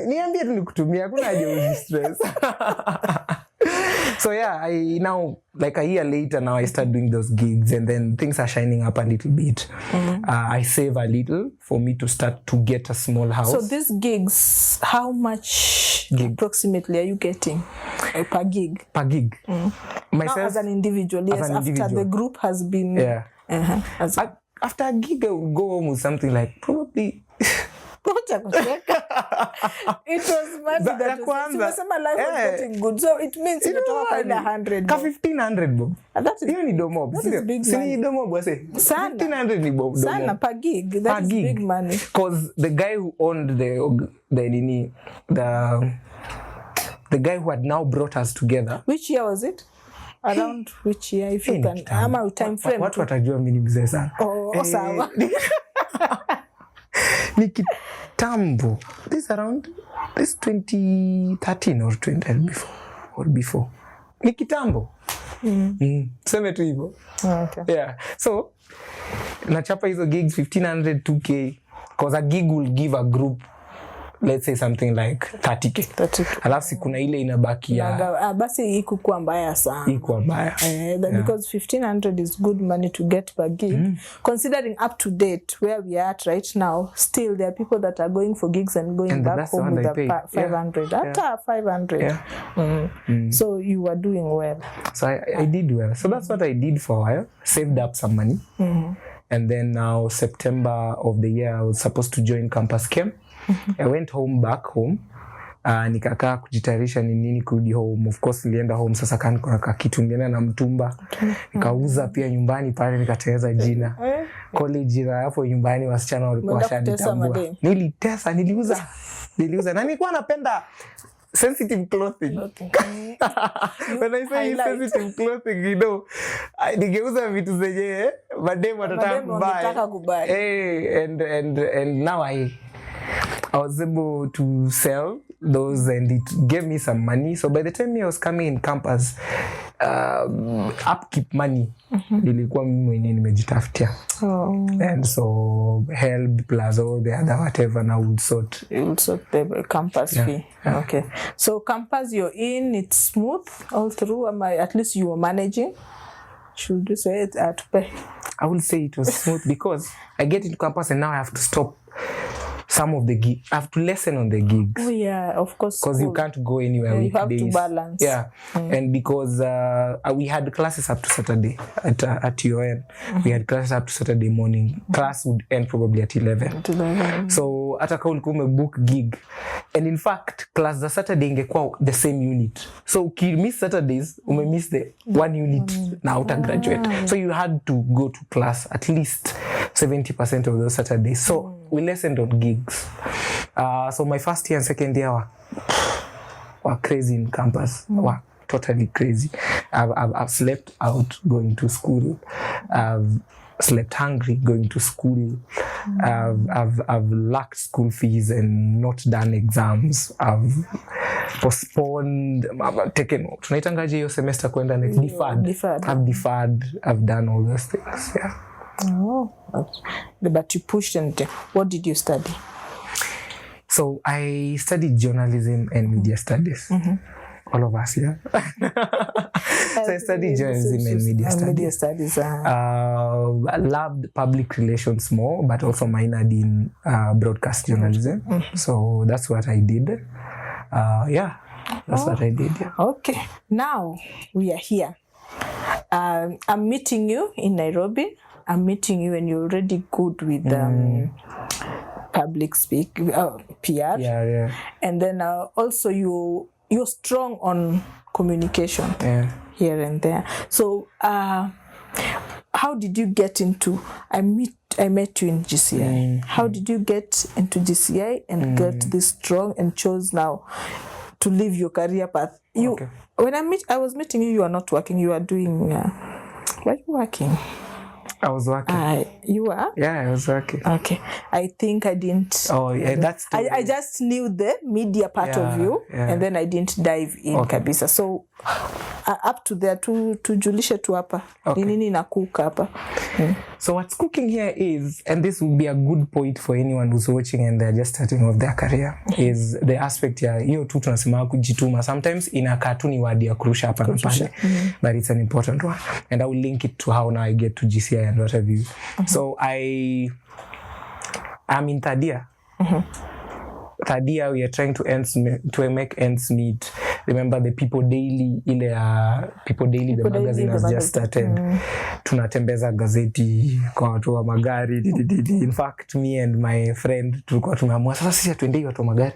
Niambie tu nikutumia, hakuna haja ujistress. So I now, like a year later now, I start doing those gigs, and then things are shining up a little bit. I save a little for me to start to get a small house. So these gigs, how much approximately are you getting per gig? Per gig. Myself, now as an individual, yes, after the group has been... After a gig, I would go home with something like probably... It was money that was getting good. So it means you talk about 100. 1,500 bob. That is big money. Sana. 1,500 ni bob. Sana per gig. That is big money. Because the guy who owned the guy who had now brought us together. Which year was it? Around which year, if you can? Ama time frame. Watu watajua mimi ni mzee sana. Sawa. Ni kitambo. This 2013 or before. Ni kitambo. Seme tu hivyo. Okay. Yeah. So nachapa hizo gigs 1,500, 2K, because a gig will give a group, let's say something like 30K. Alafu kuna ile inabaki ya basi ikuwa mbaya sana. Ikuwa mbaya. Because 1,500 is good money to get per gig. Considering up to date where we are at right now, still there are people that are going for gigs and going back home with 500. After 500. So you were doing well. So I did well. So that's what I did for a while. Saved up some money. And then now September of the year I was supposed to join campus camp. I went back home. Nikakaa kujitayarisha ni nini kurudi home. Of course nilienda home sasa kuna kitu nilienda na mtumba. Nikauza pia nyumbani pale nikatengeneza jina. College hapo nyumbani wasichana walikuwa washanitambua. Niliuza. Na nilikuwa napenda sensitive clothing. When I say sensitive clothing, nigeuza vitu zenye mademu watataka kubuy. And now I was able to sell those, and it gave me some money. So by the time I was coming in campus, upkeep money nilikuwa mimi mwenyewe nimejitafutia. And so help plus all the other whatever now would sort. You would sort the campus fee. Okay. So campus you're in, it's smooth all through. At least you were managing. Should you say it at pay? I will say it was smooth because I get into campus and now I have to stop some of the gigs. I have to lesson on the gigs. Oh yeah, of course. Because you can't go anywhere you weekdays. You have to balance. Yeah. And because we had classes up to Saturday at UN. We had classes up to Saturday morning. Class would end probably at 11. So hata kama ulikuwa umebook gig. And in fact, class za Saturday ingekuwa the same unit. So ukimiss Saturdays, miss the one unit na uta graduate. So you had to go to class at least 70% of those Saturdays. So we listened on gigs. So my first year and second year were crazy in campus. Were totally crazy. I've slept out going to school. I've slept hungry going to school. I've lacked school fees and not done exams. I've postponed. I've taken. Tunaitangaje hiyo semester kwenda next deferred. I've deferred. I've done all those things. Yeah. Oh, but you pushed and what did you study? So I studied journalism and media studies. All of us, yeah. So I studied journalism and media studies. I loved public relations more, but also minored in broadcast journalism. So that's what I did. Yeah. That's what I did. Yeah. Okay, now we are here. I'm meeting you in Nairobi. I'm meeting you and you're already good with public speak, PR. Yeah. And then also you're strong on communication here and there. So how did you get into, I met you in GCI. How did you get into GCI and get this strong and chose now to live your career path? When I was meeting you, you are not working, you are doing, were you working? I was working. You were? Yeah, I was working. Okay. I think I didn't. Oh, yeah, that's I just knew the media part of you, and then I didn't dive in kabisa. So up to there to julishe tu hapa. Nini na cook hapa. So what's cooking here is, and this would be a good point for anyone who's watching and they're just starting off their career, is the aspect ya hiyo tu tunasema kujituma. Sometimes inakaa tu ni word ya kurusha hapa na pale, but it's an important one. And I will link it to how now I get to GCI and what have you. So I'm in third year. Third year, we are trying to make ends meet. Remember the People Daily, People Daily, the magazine has just started. Tunatembeza gazeti kwa watu wa magari. In fact, me and my friend tulikuwa tumeamua sasa sisi tuende watu wa magari.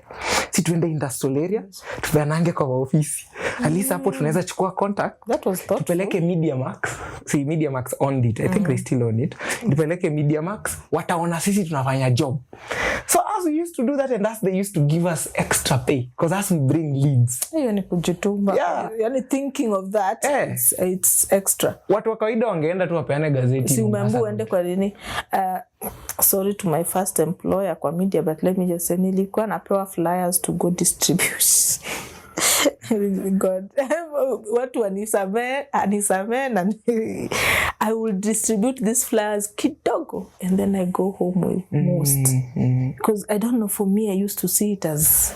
Si tuende industrial area, tupeanange kwa ofisi. At least hapo tunaweza chukua contact. That was thoughtful. Tupeleke MediaMax. See, MediaMax owned it. I think they still own it. Tupeleke MediaMax, wataona sisi tunafanya job. So as we used to do that, and as they used to give us extra pay, because as we bring leads. Yani kujituma. Yani thinking of that, it's extra. Watu wa kawaida wangeenda tu wapeane gazeti. Si umeambiwa uende kwa nini? Sorry to my first employer kwa media, but let me just say nilikuwa napewa flyers to go distribute. God, watu wanisamee na I will distribute these flyers kidogo and then I go home with most. Because I don't know, for me I used to see it as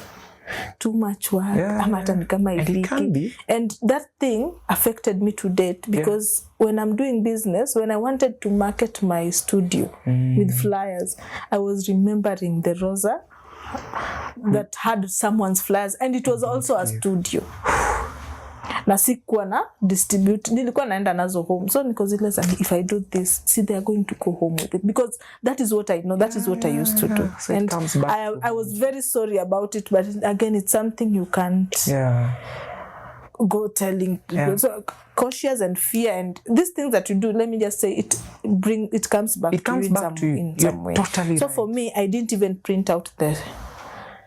too much work. And that thing affected me to date because when I'm doing business, when I wanted to market my studio with flyers, I was remembering the Rosa that had someone's flyers, and it was also a studio. Na sikuwa na distribute, nilikuwa naenda nazo home. So because if I do this, see, they are going to go home with it because that is what I know, that is what I used to do. So and I was very sorry about it, but again, it's something you can't go telling people. So cautious and fear and these things that you do, let me just say, it comes back to you in some way. Totally so for me, I didn't even print out the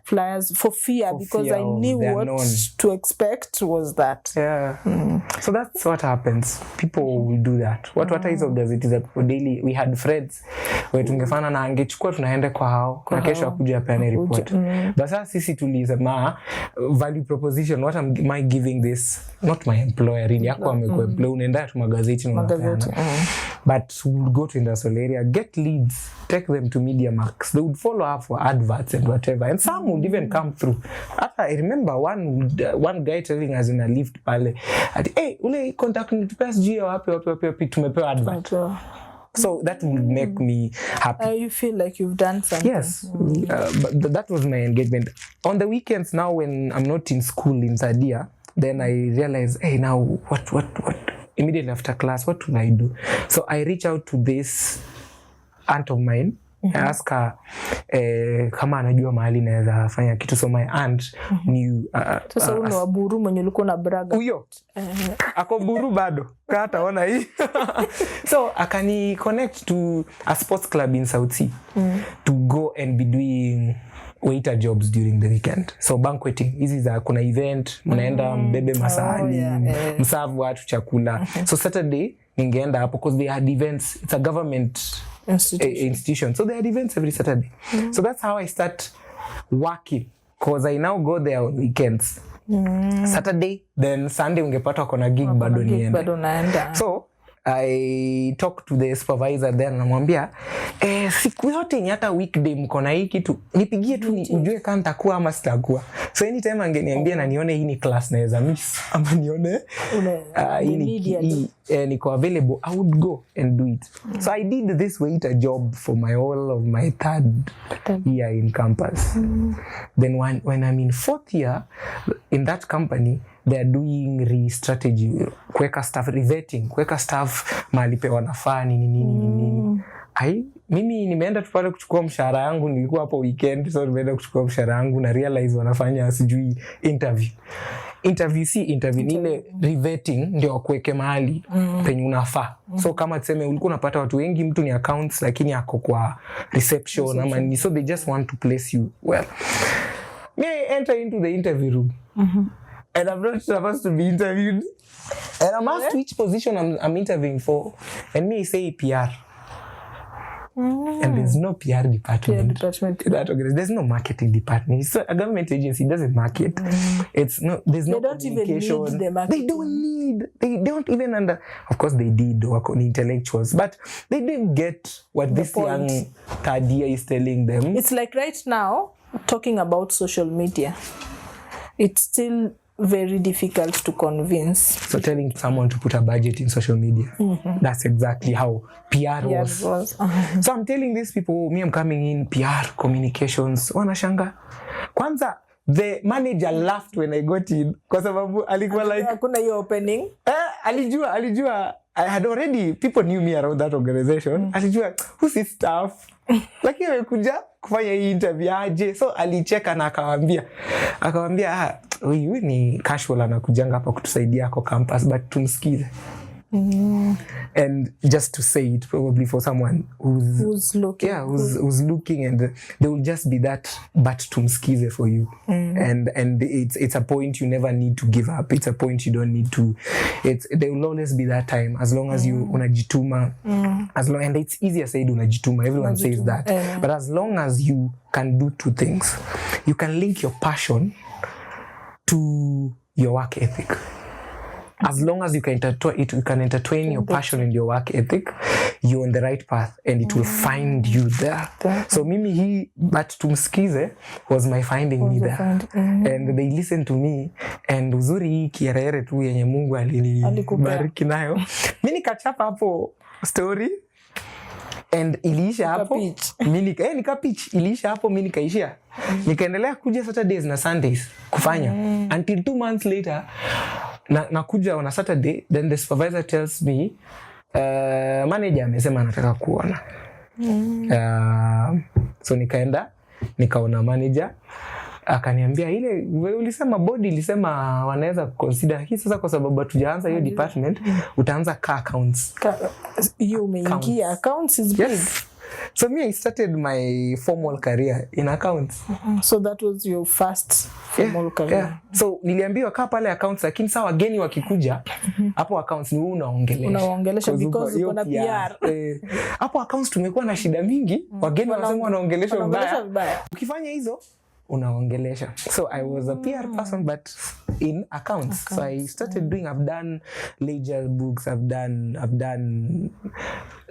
flyers for fear because I knew what to expect was that. So that's what happens. People will do that. What is of gazeti za People Daily? We had friends where tungefana na angechukua tunaenda kwa hao na kesho akuja apeane report. But sasa sisi tulisema value proposition, what am I giving this? Not my employer really. Yako amekuwa employer, unaenda tu magazeti na unapeana. But we would go to industrial area, get leads, take them to MediaMax. They would follow up for adverts and whatever. And some would even come through. I remember one guy telling us in a lift pale, hey, ule contact nitupea sijui wapi tumepewa advert. So that would make me happy. You feel like you've done something. Yes. But that was my engagement. On the weekends now when I'm not in school in Sadia, then I realize, hey, now what? Immediately after class, what should I do? So I reach out to this aunt of mine. I ask her kama anajua mahali naweza fanya kitu. So my aunt knew sasa uno waburu mwenye ulikuwa na braga huyo ako buru bado kata ona hii. So akani connect to a sports club in South Sea to go and be doing waiter jobs during the weekend. So banqueting, hizi za kuna event mnaenda mbebe masahani, msavu watu chakula. So Saturday ningeenda hapo because they had events. It's a government institution. So they had events every Saturday. So that's how I start working, because I now go there on weekends. Saturday, then Sunday ungepata kona gig bado nienda. Bado naenda. So I talk to the supervisor there, namwambia siku yote ni hata weekday mko na hii kitu, nipigie tu ujue kama nitakuwa ama sitakuwa. So anytime angeniambia na nione hii ni class naweza miss ama nione hii niko available, I would go and do it. So I did this waiter job for my whole of my third year in campus. Then when I'm in fourth year in that company, they are doing re-strategy, kuweka staff revetting, kuweka staff mahali pe wanafaa nini. Mimi nimeenda tu pale kuchukua mshahara yangu, nilikuwa hapo weekend, so nimeenda kuchukua mshahara yangu na realize wanafanya sijui interview nile revetting ndio kuweke mahali penye unafaa. So kama tuseme ulikuwa unapata watu wengi, mtu ni accounts lakini ako kwa reception ama ni, so they just want to place you well. Me I enter into the interview room and I'm not supposed to be interviewed, and I'm asked which position I'm interviewing for, and me say PR. And there's no PR department. There's no marketing department. It's a government agency, it doesn't market. It's no, there's no communication. They don't even of course they did work on intellectuals, but they didn't get what this young third year is telling them. It's like right now, talking about social media, it's still very difficult to convince. So telling someone to put a budget in social media, that's exactly how PR was. So I'm telling these people, me I'm coming in PR communications, wanashanga. Kwanza the manager laughed when I got in kwa sababu alikuwa like hakuna hiyo opening. Alijua I had already, people knew me around that organization. Alijua who's his staff, lakini amekuja kufanya hii interview aje. So alicheka na akawambia huyu ni casual anakujanga hapa kutusaidia kwa campus, but tumsikize. And just to say it, probably for someone who's looking, and they will just be that, but tumsikize for you. And it's a point you never need to give up. It's a point you don't need to. There will always be that time, as long as you unajituma. And it's easier said unajituma. Everyone says that, but as long as you can do two things, you can link your passion to your work ethic. As long as you can intertwine your passion and your work ethic, you're on the right path, and it will find you there. So mimi but tumsikize was my finding me there. And they listened to me, and uzuri hii kierere tu yenye Mungu alinibariki nayo. Mimi nikachapa hapo story, and iliisha hapo. Mimi nikapitch, iliisha hapo, mimi nikaishia. Nikaendelea kuja Saturdays na Sundays kufanya until 2 months later. Nakuja on a Saturday, then the supervisor tells me manager amesema anataka kuona. So nikaona manager, akaniambia ile ulisema body ilisema wanaweza consider hii, sasa kwa sababu hatujaanza hiyo department utaanza accounts. You umeingia accounts is big. Yes. So me, I started my formal career in accounts. So that was your first formal career. Yeah. So niliambiwa kaa pale accounts, lakini saa wageni wakikuja hapo accounts ni wewe unaongelesha because uko na PR. Hapo accounts tumekuwa na shida mingi, wageni wanasema wanaongelesha vibaya. Ukifanya hizo unaongelesha. So I was a PR person, but in accounts. So I started doing, I've done ledger books, I've done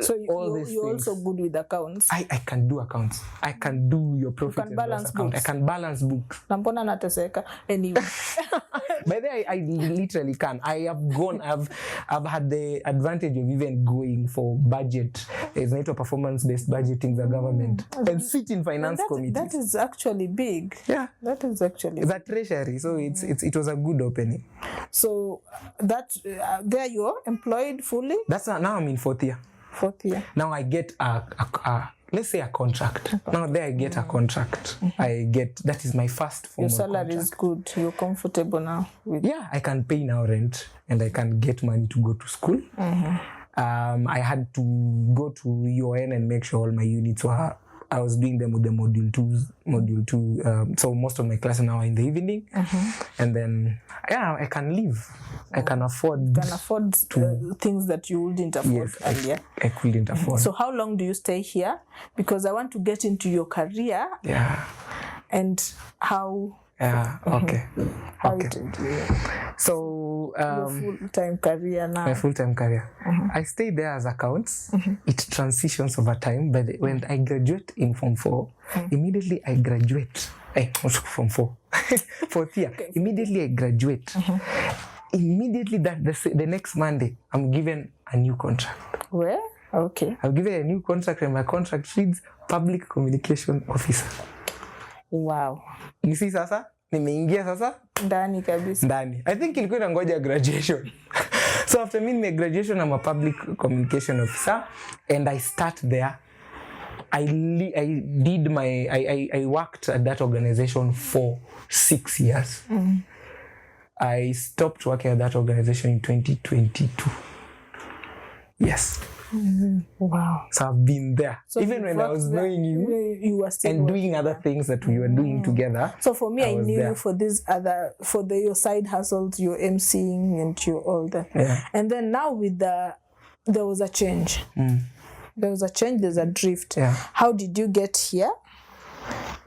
so all these you're things. also good with accounts. I can do accounts. I can do your profit and loss account. I can balance books. Nampona nateseka anyway. By the way, I literally can. I've had the advantage of even going for budget. It's not a performance-based budgeting the government and sit in finance committees. That is actually big. Yeah, that is actually the treasury. So it was a good opening. So that there you're employed fully. That's now I'm in fourth year. Now I get let's say a contract. Now there I get a contract. That is my first formal contract. Your salary is good. You're comfortable now. Yeah, I can pay now rent, and I can get money to go to school. I had to go to UN and make sure all my units were. I was doing them with the module 2. So most of my classes now are in the evening, and then I can live. I can afford. Things that you wouldn't afford earlier. I couldn't afford. So how long do you stay here? Because I want to get into your career. Yeah. And how. Yeah. Okay. How okay. So your full-time career now. My full-time career. I stayed there as accounts. It transitions over time. But when I graduate in Form 4, immediately I graduate. Form 4. Fourth year. Okay. Immediately I graduate. Immediately the next Monday, I'm given a new contract. Where? Okay. I'm given a new contract, and my contract reads Public Communication Officer. Wow. You see sasa? Nimeingia sasa? Ndani kabisa. Ndani. I think ilikuwa inangoja graduation. So after my graduation, I'm a Public Communication Officer, and I start there. I worked at that organization for 6 years. I stopped working at that organization in 2022. Yes. Wow. So I've been there. So even when I was knowing you were still and doing other things that we were doing together. So for me, I knew there. you for your side hustles, your emceeing and your all that. Yeah. And then now there was a change. There was a change, there's a drift. Yeah. How did you get here?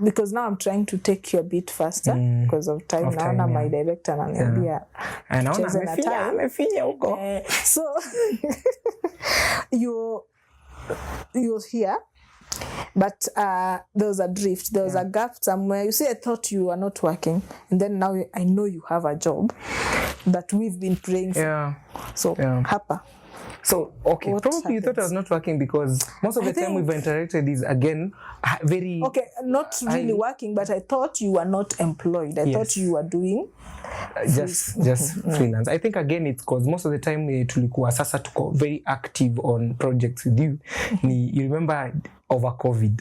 Because now I'm trying to take you a bit faster because of time. Now my director ananiambia. And now amefinya huko. So you're here, but there was a drift. There was a gap somewhere. You see, I thought you were not working, and then now I know you have a job that we've been praying for. Yeah. So hapa. So, okay, What probably happens? You thought I was not working because most of the time we've interacted is, again, very... Okay, not really working, but I thought you were not employed. I thought you were doing... Just freelance. I think, again, it's because most of the time tulikuwa sasa tuko very active on projects with you. You remember over COVID?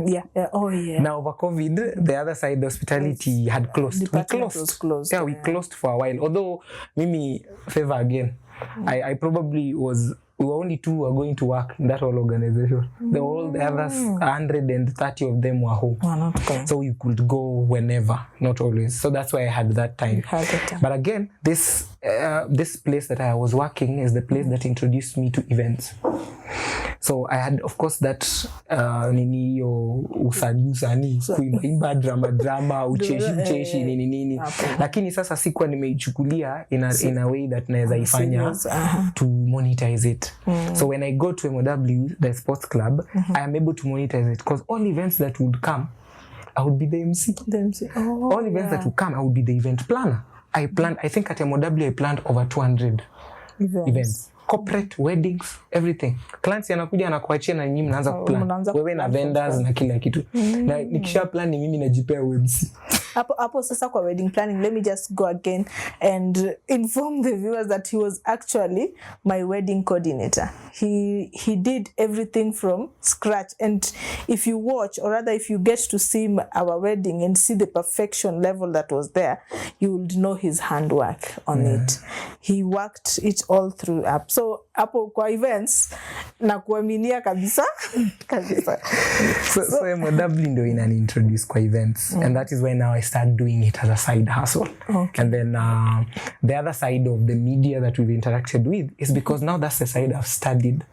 Yeah. Oh, yeah. Now, over COVID, the other side, the hospitality had closed. Department was closed. Yeah, we closed for a while. Although, Mimi, favor again. I probably we were only 2 who were going to work in that whole organization. All the others, 130 of them were home. Not going. So you could go whenever, not always. So that's why I had that time. But again, this place that I was working is the place that introduced me to events. So I had, of course, that usani kuimba drama ucheshi nini. Lakini sasa sikuwa nimeichukulia in a way that naweza ifanya to monetize it. So when I go to MOW, the sports club, I am able to monetize it because all events that would come, I would be the MC. All events that would come, I would be the event planner. I think at MOW I planned over 200 events. Corporate, weddings, everything. Clients yanakuja anakuachia na nyinyi mnaanza kuplan. Wewe na vendors na kila kitu. Na nikisha plan ni mimi najipea MC. Hapo sasa kwa wedding planning, let me just go again and inform the viewers that he was actually my wedding coordinator. He did everything from scratch, and if you watch, or rather if you get to see our wedding and see the perfection level that was there, you will know his handwork on it. He worked it all through up. So hapo kwa events na kuaminia kabisa. So MOW ndio inani introduce kwa events, and that is why now I start doing it as a side hustle. Okay. And then the other side of the media that we've interacted with is because now that's the side I've studied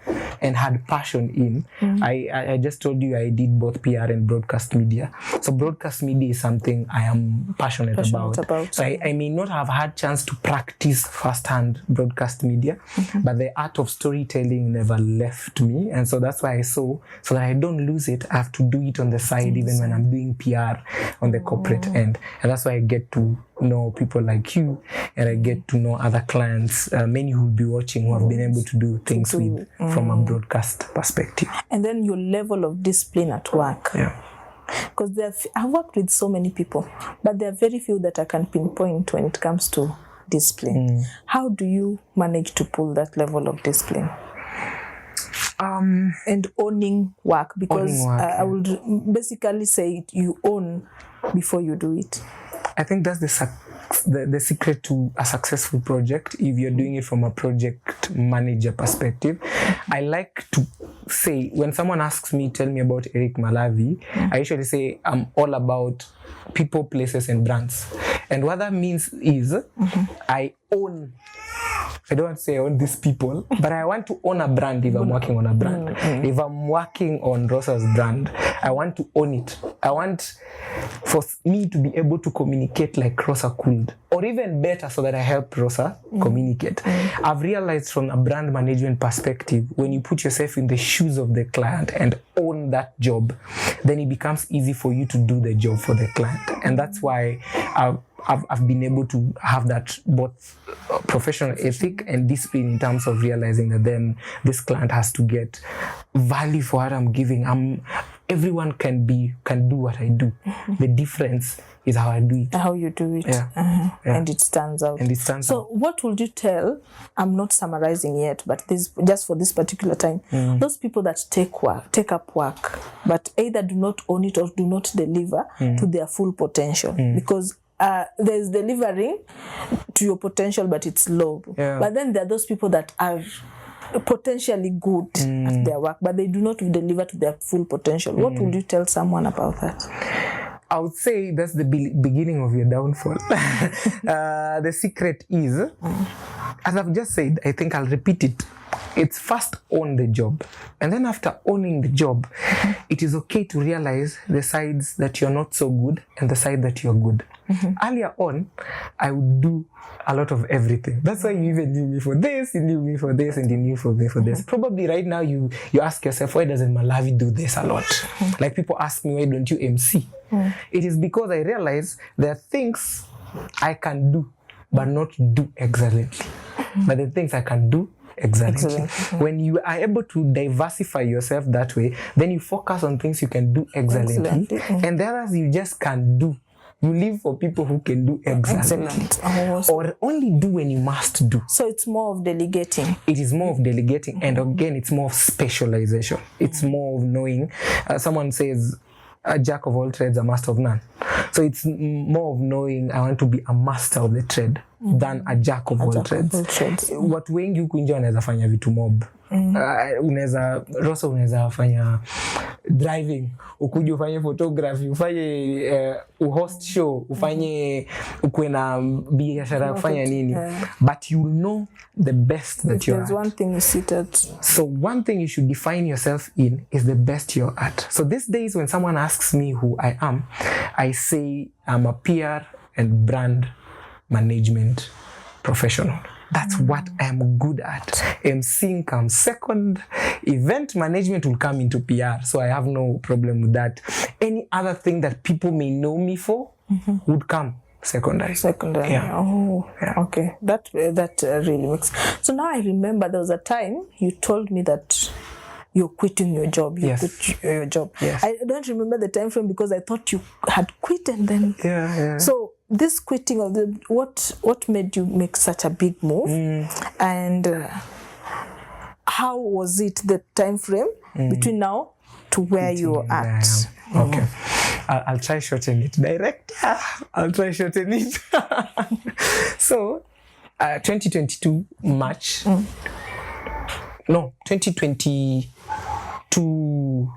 and had passion in. I just told you I did both PR and broadcast media. So broadcast media is something I am passionate about. So I may not have had chance to practice firsthand broadcast media, but the art of storytelling never left me. And so that's why so that I don't lose it, I have to do it on the side even when I'm doing PR on the corporate end. And that's why I get to know people like you, and I get to know other clients, many who will be watching, who have been able to do things with from a broadcast perspective. And then your level of discipline at work. Yeah. Because I've worked with so many people, but there are very few that I can pinpoint when it comes to discipline. How do you manage to pull that level of discipline? And owning work, because I would basically say you own before you do it. I think that's the secret to a successful project if you're doing it from a project manager perspective. I like to say, when someone asks me, tell me about Eric Malavi, I usually say I'm all about people, places, and brands. And what that means is I don't want to say I own these people, but I want to own a brand if I'm working on a brand. If I'm working on Rosa's brand, I want to own it. I want for me to be able to communicate like Rosa could, or even better, so that I help Rosa communicate. I've realized from a brand management perspective, when you put yourself in the shoes of the client and own that job, then it becomes easy for you to do the job for the client. And that's why I've been able to have that both professional ethic and discipline in terms of realizing that then this client has to get value for what I'm giving. Everyone can do what I do. The difference is how I do it. How you do it. Yeah. And it stands out. So what would you tell, I'm not summarizing yet, but this just for this particular time, those people that take up work, but either do not own it or do not deliver to their full potential, because there's delivering to your potential, but it's low. But then there are those people that are potentially good at their work, but they do not deliver to their full potential. What would you tell someone about that? I would say that's the beginning of your downfall. The secret is, as I've just said, I think I'll repeat it. It's first own the job. And then after owning the job, it is okay to realize the sides that you're not so good and the side that you're good. Earlier on, I would do a lot of everything. That's why you even knew me for this, you knew me for this, and you knew me for this. Probably right now you ask yourself, why doesn't Malavi do this a lot? Like people ask me, why don't you MC? It is because I realize there are things I can do, but not do excellently. But the things I can do excellently. When you are able to diversify yourself that way, then you focus on things you can do excellently. And the others you just can do. You live for people who can do excellently. Or only do when you must do. So it's more of delegating. It is more of delegating. And again, it's more of specialization. It's more of knowing. Someone says, a jack of all trades, a master of none. So it's more of knowing I want to be a master of the trade than a jack of all trades. Watu wengi huku nje wanaweza fanya vitu mob. Unaweza fanya driving, ukuje ufanye photography, ufanye host show, ufanye ukue na biashara kufanya nini. But you know the best that you're at. There's one thing you sit at. So one thing you should define yourself in is the best you're at. So these days when someone asks me who I am, I say I'm a PR and brand management professional. That's what I'm good at. MCing comes second. Event management will come into PR, so I have no problem with that. Any other thing that people may know me for would come secondary. Yeah. Oh, yeah. Okay. That really makes. So now I remember there was a time you told me that you're quitting your job. You quit your job. Yes. I don't remember the time frame because I thought you had quit and then. Yeah. So this quitting of what made you make such a big move, and how was it the time frame between now to where you're at? Okay, I'll try shorten it. Director, I'll try shorten it. So, 2022 March. No, 2022.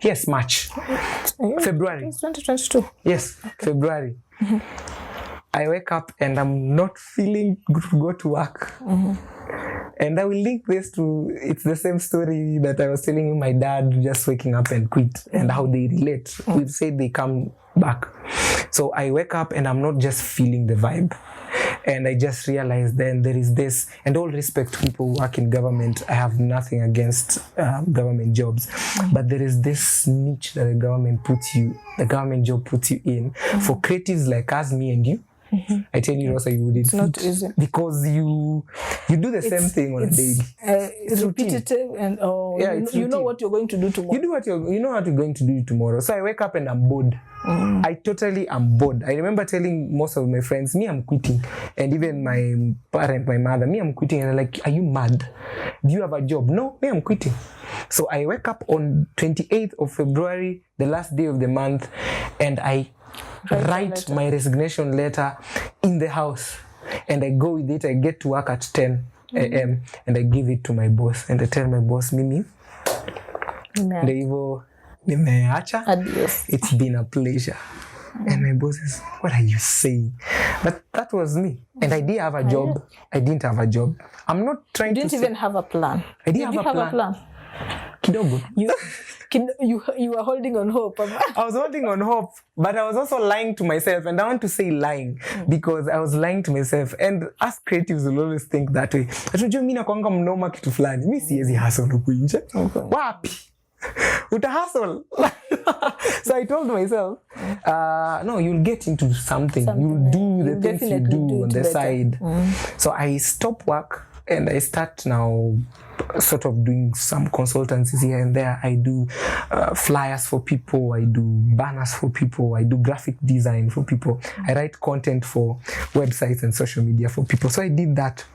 Yes, March. February. It's 2022. Yes, February. I wake up and I'm not feeling good to go to work. And I will link this to, it's the same story that I was telling you, my dad just waking up and quit and how they relate. We've said they come back. So I wake up and I'm not just feeling the vibe. And I just realized then there is this, and all respect to people who work in government, I have nothing against government jobs, but there is this niche that the government job puts you in. For creatives like us, me and you, I tell you, Rosa, you wouldn't. It's not easy. Because you do the same thing on a daily. It's repetitive and you know what you're going to do tomorrow. You know what you're going to do tomorrow. So I wake up and I'm bored. I totally am bored. I remember telling most of my friends, me, I'm quitting. And even my mother, me, I'm quitting. And they're like, are you mad? Do you have a job? No, me, I'm quitting. So I wake up on 28th of February, the last day of the month, and I write my resignation letter in the house. And I go with it. I get to work at 10 a.m. and I give it to my boss. And I tell my boss, Mimi, it's been a pleasure. And my boss is, what are you saying? But that was me. And I didn't have a job. I didn't have a job. I'm not trying to... You didn't even have a plan. I didn't have a plan. Kidogo. You were holding on hope. I was holding on hope, but I was also lying to myself. And I want to say lying because I was lying to myself. And us creatives will always think that way. Atunajua mimi nakuanga mnoma kitu fulani. Mimi siwezi hustle huku nje. Wapi? Uta hustle. So I told myself, no, you'll get into something. You'll do the things you do on the side. So I stop work and I start now sort of doing some consultancies here and there. I do flyers for people. I do banners for people. I do graphic design for people. I write content for websites and social media for people. So I did that.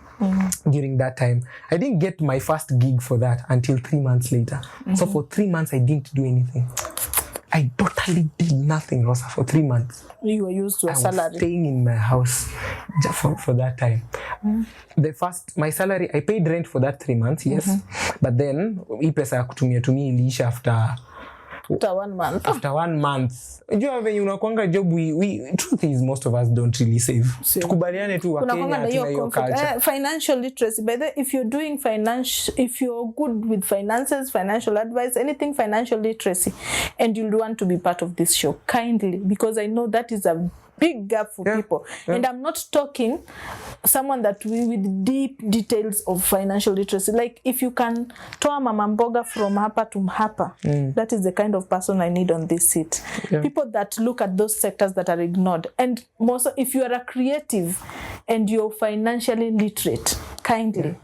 During that time, I didn't get my first gig for that until 3 months later. So for 3 months, I didn't do anything. I totally did nothing, Rosa, for 3 months. You were used to a salary. I was staying in my house for that time. My salary, I paid rent for that 3 months, yes. But then, hii pesa ya kutumia iliisha after 1 month. After 1 month. Unajua venye unakuanga job, truth is most of us don't really save. Tukubaliane tu wa Kenya tuna hiyo culture. Financial literacy. By the if you're doing if you're good with finances, financial advice, anything financial literacy, and you'll want to be part of this show, kindly, because I know that is a big gap for people. And I'm not talking someone that with deep details of financial literacy. Like if you can toa mama mboga from hapa to hapa, that is the kind of person I need on this seat. People that look at those sectors that are ignored. And most, if you are a creative and you're financially literate, kindly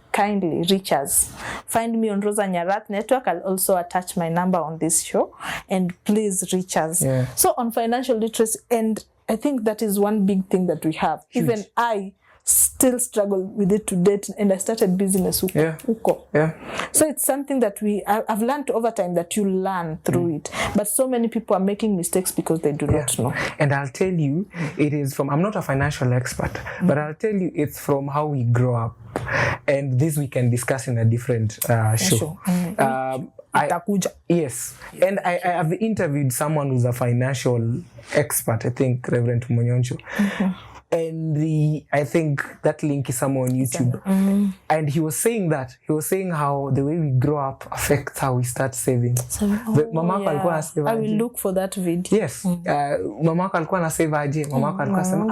reach us. Find me on Rosa Nyarat Network. I'll also attach my number on this show. And please reach us. So on financial literacy, and I think that is one big thing that we have. Huge. Even I still struggle with it to date, and I started business uko. So it's something that I've learned over time that you learn through it. But so many people are making mistakes because they do not know. And I'll tell you, it is from, I'm not a financial expert, but I'll tell you it's from how we grow up. And this we can discuss in a different show. Yes. And I have interviewed someone who's a financial expert, I think Reverend Monyoncho. And I think that link is somewhere on YouTube. And he was saying how the way we grow up affects how we start saving. I will look for that video. Yes. Mama alikuwa na save aje. Mama alikuwa sema,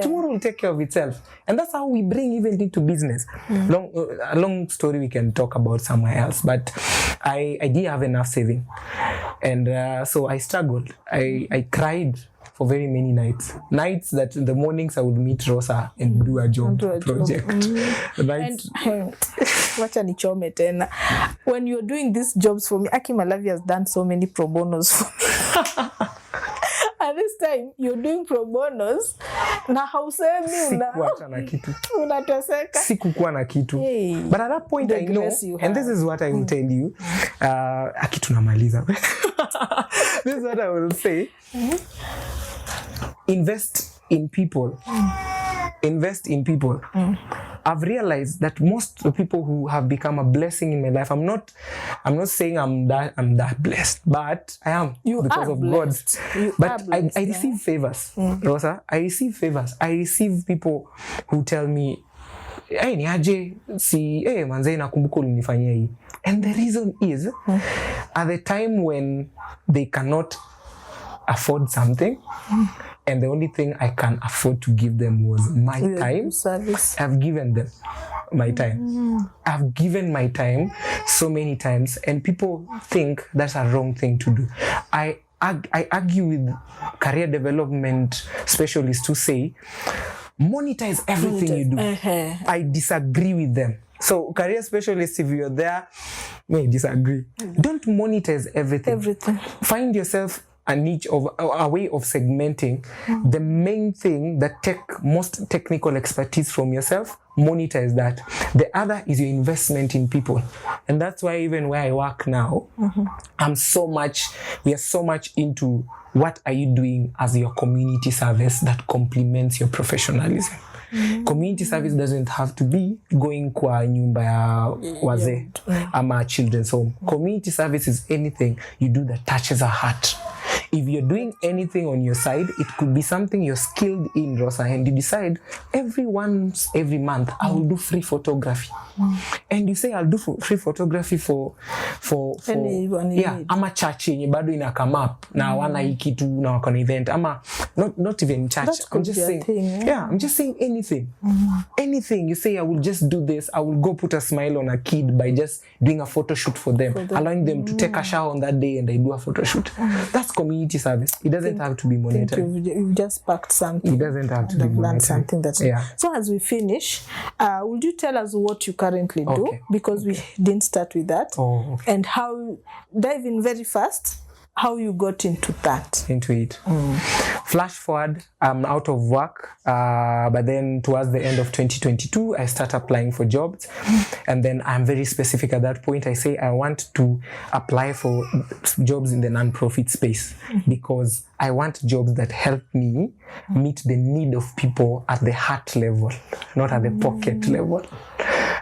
tomorrow will take care of itself. And that's how we bring even into business. A long story we can talk about somewhere else. But I didn't have enough saving. And so I struggled. I cried for very many nights that in the mornings I would meet Rosa and do a job project. Wacha nichome tena. When you're doing these jobs for me, Malavi has done so many pro bonos for me. At this time, you're doing pro bonos na hausemi unateseka. Sikukuwa na kitu. But at that point I know, and this is what I will tell you. Tunamaliza. This is what I will say. Invest in people. Invest in people. I've realized that most of the people who have become a blessing in my life, I'm not saying I'm that blessed, but I am because of God. But I receive favors, Rosa. I receive favors. I receive people who tell me, hey, ni aje, manze nakumbuka ulinifanyia hii. And the reason is, at the time when they cannot afford something, and the only thing I can afford to give them was my time. Service. I've given them my time. I've given my time so many times, and people think that's a wrong thing to do. I argue with career development specialists who say, monetize everything you do. I disagree with them. So career specialists, if you're there, may disagree. Don't monetize everything. Find yourself a niche of a way of segmenting the main thing that take most technical expertise from yourself, monetize that. The other is your investment in people. And that's why even where I work now, we are so much into what are you doing as your community service that complements your professionalism. Community service doesn't have to be going kwa nyumba ya wazee ama children's home. Community service is anything you do that touches a heart. If you're doing anything on your side, it could be something you're skilled in, Rosa, and you decide every month I will do free photography. And you say I'll do free photography for anyone ama church yenye bado ina come up na wana hii kitu na wako na event ama not even church. I'm just saying I'm just saying anything. Anything you say I will just do this, I will go put a smile on a kid by just doing a photo shoot for them, allowing them to take a shower on that day and I do a photo shoot. That's community service. It doesn't have to be monetary. You've just packed something. It doesn't have to be monetary. Something that's So as we finish, would you tell us what you currently do? Okay. Because we didn't start with that. Oh, okay. And how, dive in very fast, how you got into that. Into it. Flash forward, I'm out of work, but then towards the end of 2022, I start applying for jobs. And then I'm very specific at that point. I say I want to apply for jobs in the non-profit space because I want jobs that help me meet the need of people at the heart level, not at the pocket level.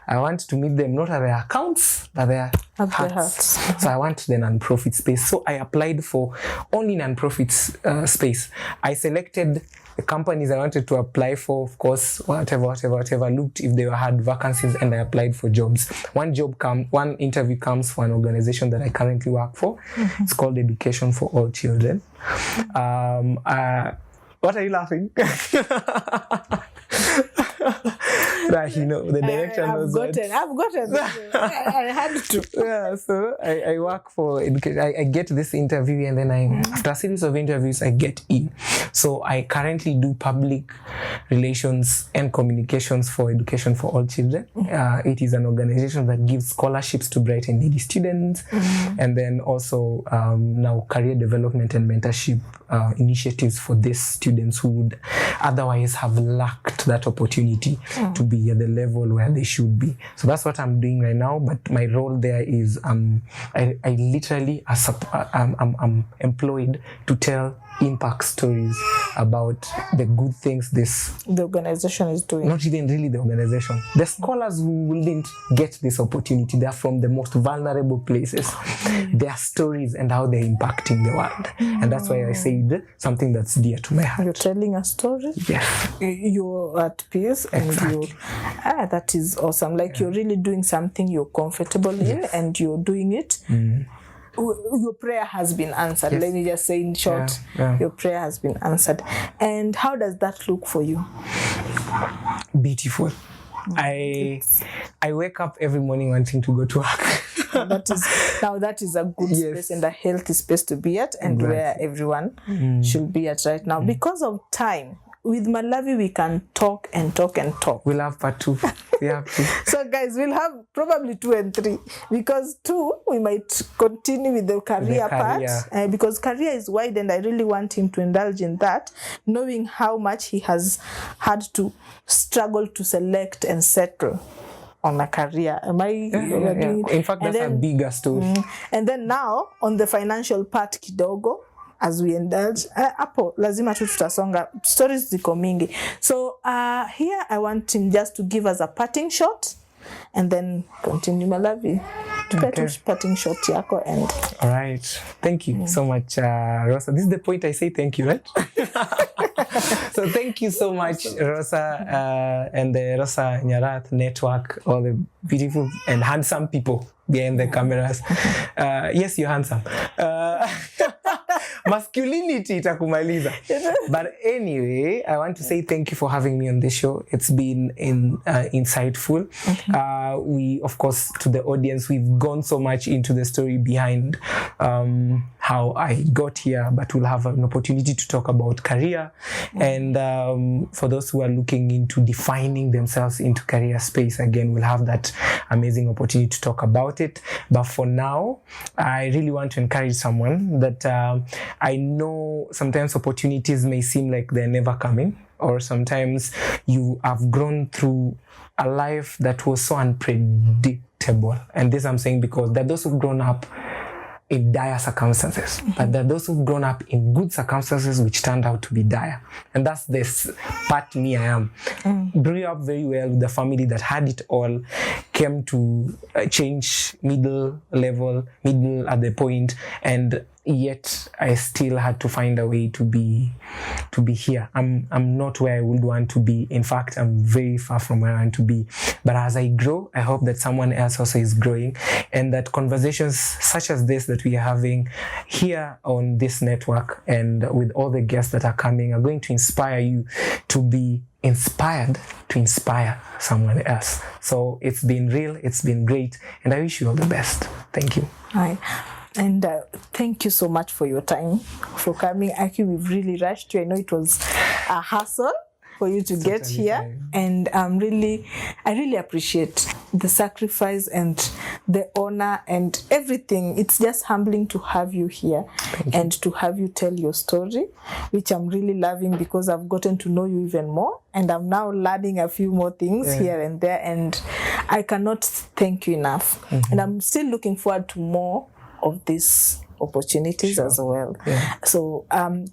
I want to meet them not at their accounts, but their hearts. So I want the non-profit space. So I applied for only non-profit space. I selected the companies I wanted to apply for, of course, whatever, looked if they had vacancies and I applied for jobs. One interview comes for an organization that I currently work for. It's called Education for All Children. What are you laughing? That, you know, the director knows what. I've gotten. I had to. Yeah, so I work for education. I get this interview and then after a series of interviews, I get in. So I currently do public relations and communications for Education for All Children. It is an organization that gives scholarships to bright and needy students. And then also now career development and mentorship initiatives for these students who would otherwise have lacked that opportunity to be at the level where they should be. So that's what I'm doing right now. But my role there is I literally I'm employed to tell impact stories about the good things the organization is doing. Not even really the organization. The scholars who didn't get this opportunity, they're from the most vulnerable places. Their stories and how they're impacting the world. And that's why I said something that's dear to my heart. You're telling a story? Yes. You're at peace and that is awesome. Like you're really doing something you're comfortable in and you're doing it. Your prayer has been answered. Let me just say in short, your prayer has been answered. And how does that look for you? Beautiful. I wake up every morning wanting to go to work. that is a good space and a healthy space to be at and where everyone should be at right now. Because of time, with Malavi, we can talk and talk and talk. We'll have part 2. We have to. So guys, we'll have probably 2 and 3 because 2, we might continue with the career part because career is wide and I really want him to indulge in that, knowing how much he has had to struggle to select and settle on a career. Am I? In fact, that's a bigger story. And then now on the financial part kidogo, as we indulge, hapo lazima tu tutasonga, stories ziko mingi. So here I want him just to give us a parting shot and then continue. Malavi, parting shot yako and. All right. Thank you so much, Rosa. This is the point I say thank you, right? So thank you so much, Rosa, and the Rosa Nyarat network, all the beautiful and handsome people behind the cameras. Yes, you're handsome. Masculinity itakumaliza. But anyway, I want to say thank you for having me on this show. It's been insightful. We, of course, to the audience, we've gone so much into the story behind how I got here, but we'll have an opportunity to talk about career. And for those who are looking into defining themselves into career space, again, we'll have that amazing opportunity to talk about it. But for now, I really want to encourage someone that I know sometimes opportunities may seem like they're never coming, or sometimes you have grown through a life that was so unpredictable. And this I'm saying because there are those who've grown up in dire circumstances, but there are those who've grown up in good circumstances which turned out to be dire. And that's this part me I am. Grew up very well with a family that had it all, came to change middle at the point, and yet I still had to find a way to be here. I'm not where I would want to be. In fact, I'm very far from where I want to be. But as I grow, I hope that someone else also is growing, and that conversations such as this that we are having here on this network and with all the guests that are coming are going to inspire you to be inspired to inspire someone else. So it's been real, it's been great, and I wish you all the best. Thank you. Hi. And thank you so much for your time, for coming. Actually, we've really rushed you. I know it was a hassle for you to get here. Fine. And I really appreciate the sacrifice and the honor and everything. It's just humbling to have you here and to have you tell your story, which I'm really loving because I've gotten to know you even more. And I'm now learning a few more things here and there. And I cannot thank you enough. And I'm still looking forward to more of these opportunities as well. So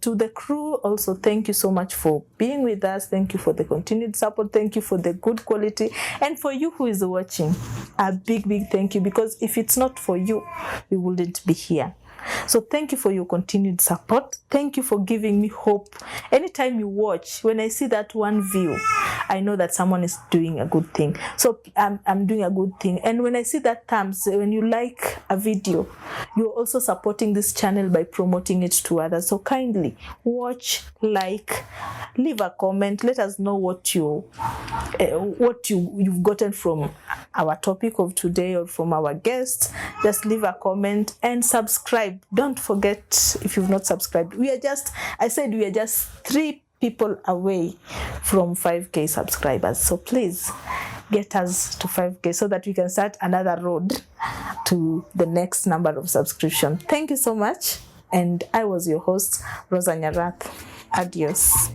to the crew also, thank you so much for being with us. Thank you for the continued support. Thank you for the good quality, and for you who is watching, a big thank you, because if it's not for you, we wouldn't be here. So thank you for your continued support. Thank you for giving me hope. Anytime you watch, when I see that one view, I know that someone is doing a good thing. So I'm doing a good thing. And when I see that thumbs, when you like a video, you're also supporting this channel by promoting it to others. So kindly watch, like, leave a comment. Let us know what you've gotten from our topic of today or from our guests. Just leave a comment and subscribe. Don't forget, if you've not subscribed, we are just 3 people away from 5K subscribers. So please get us to 5K so that we can start another road to the next number of subscription. Thank you so much. And I was your host, Rosa Nyarath. Adios.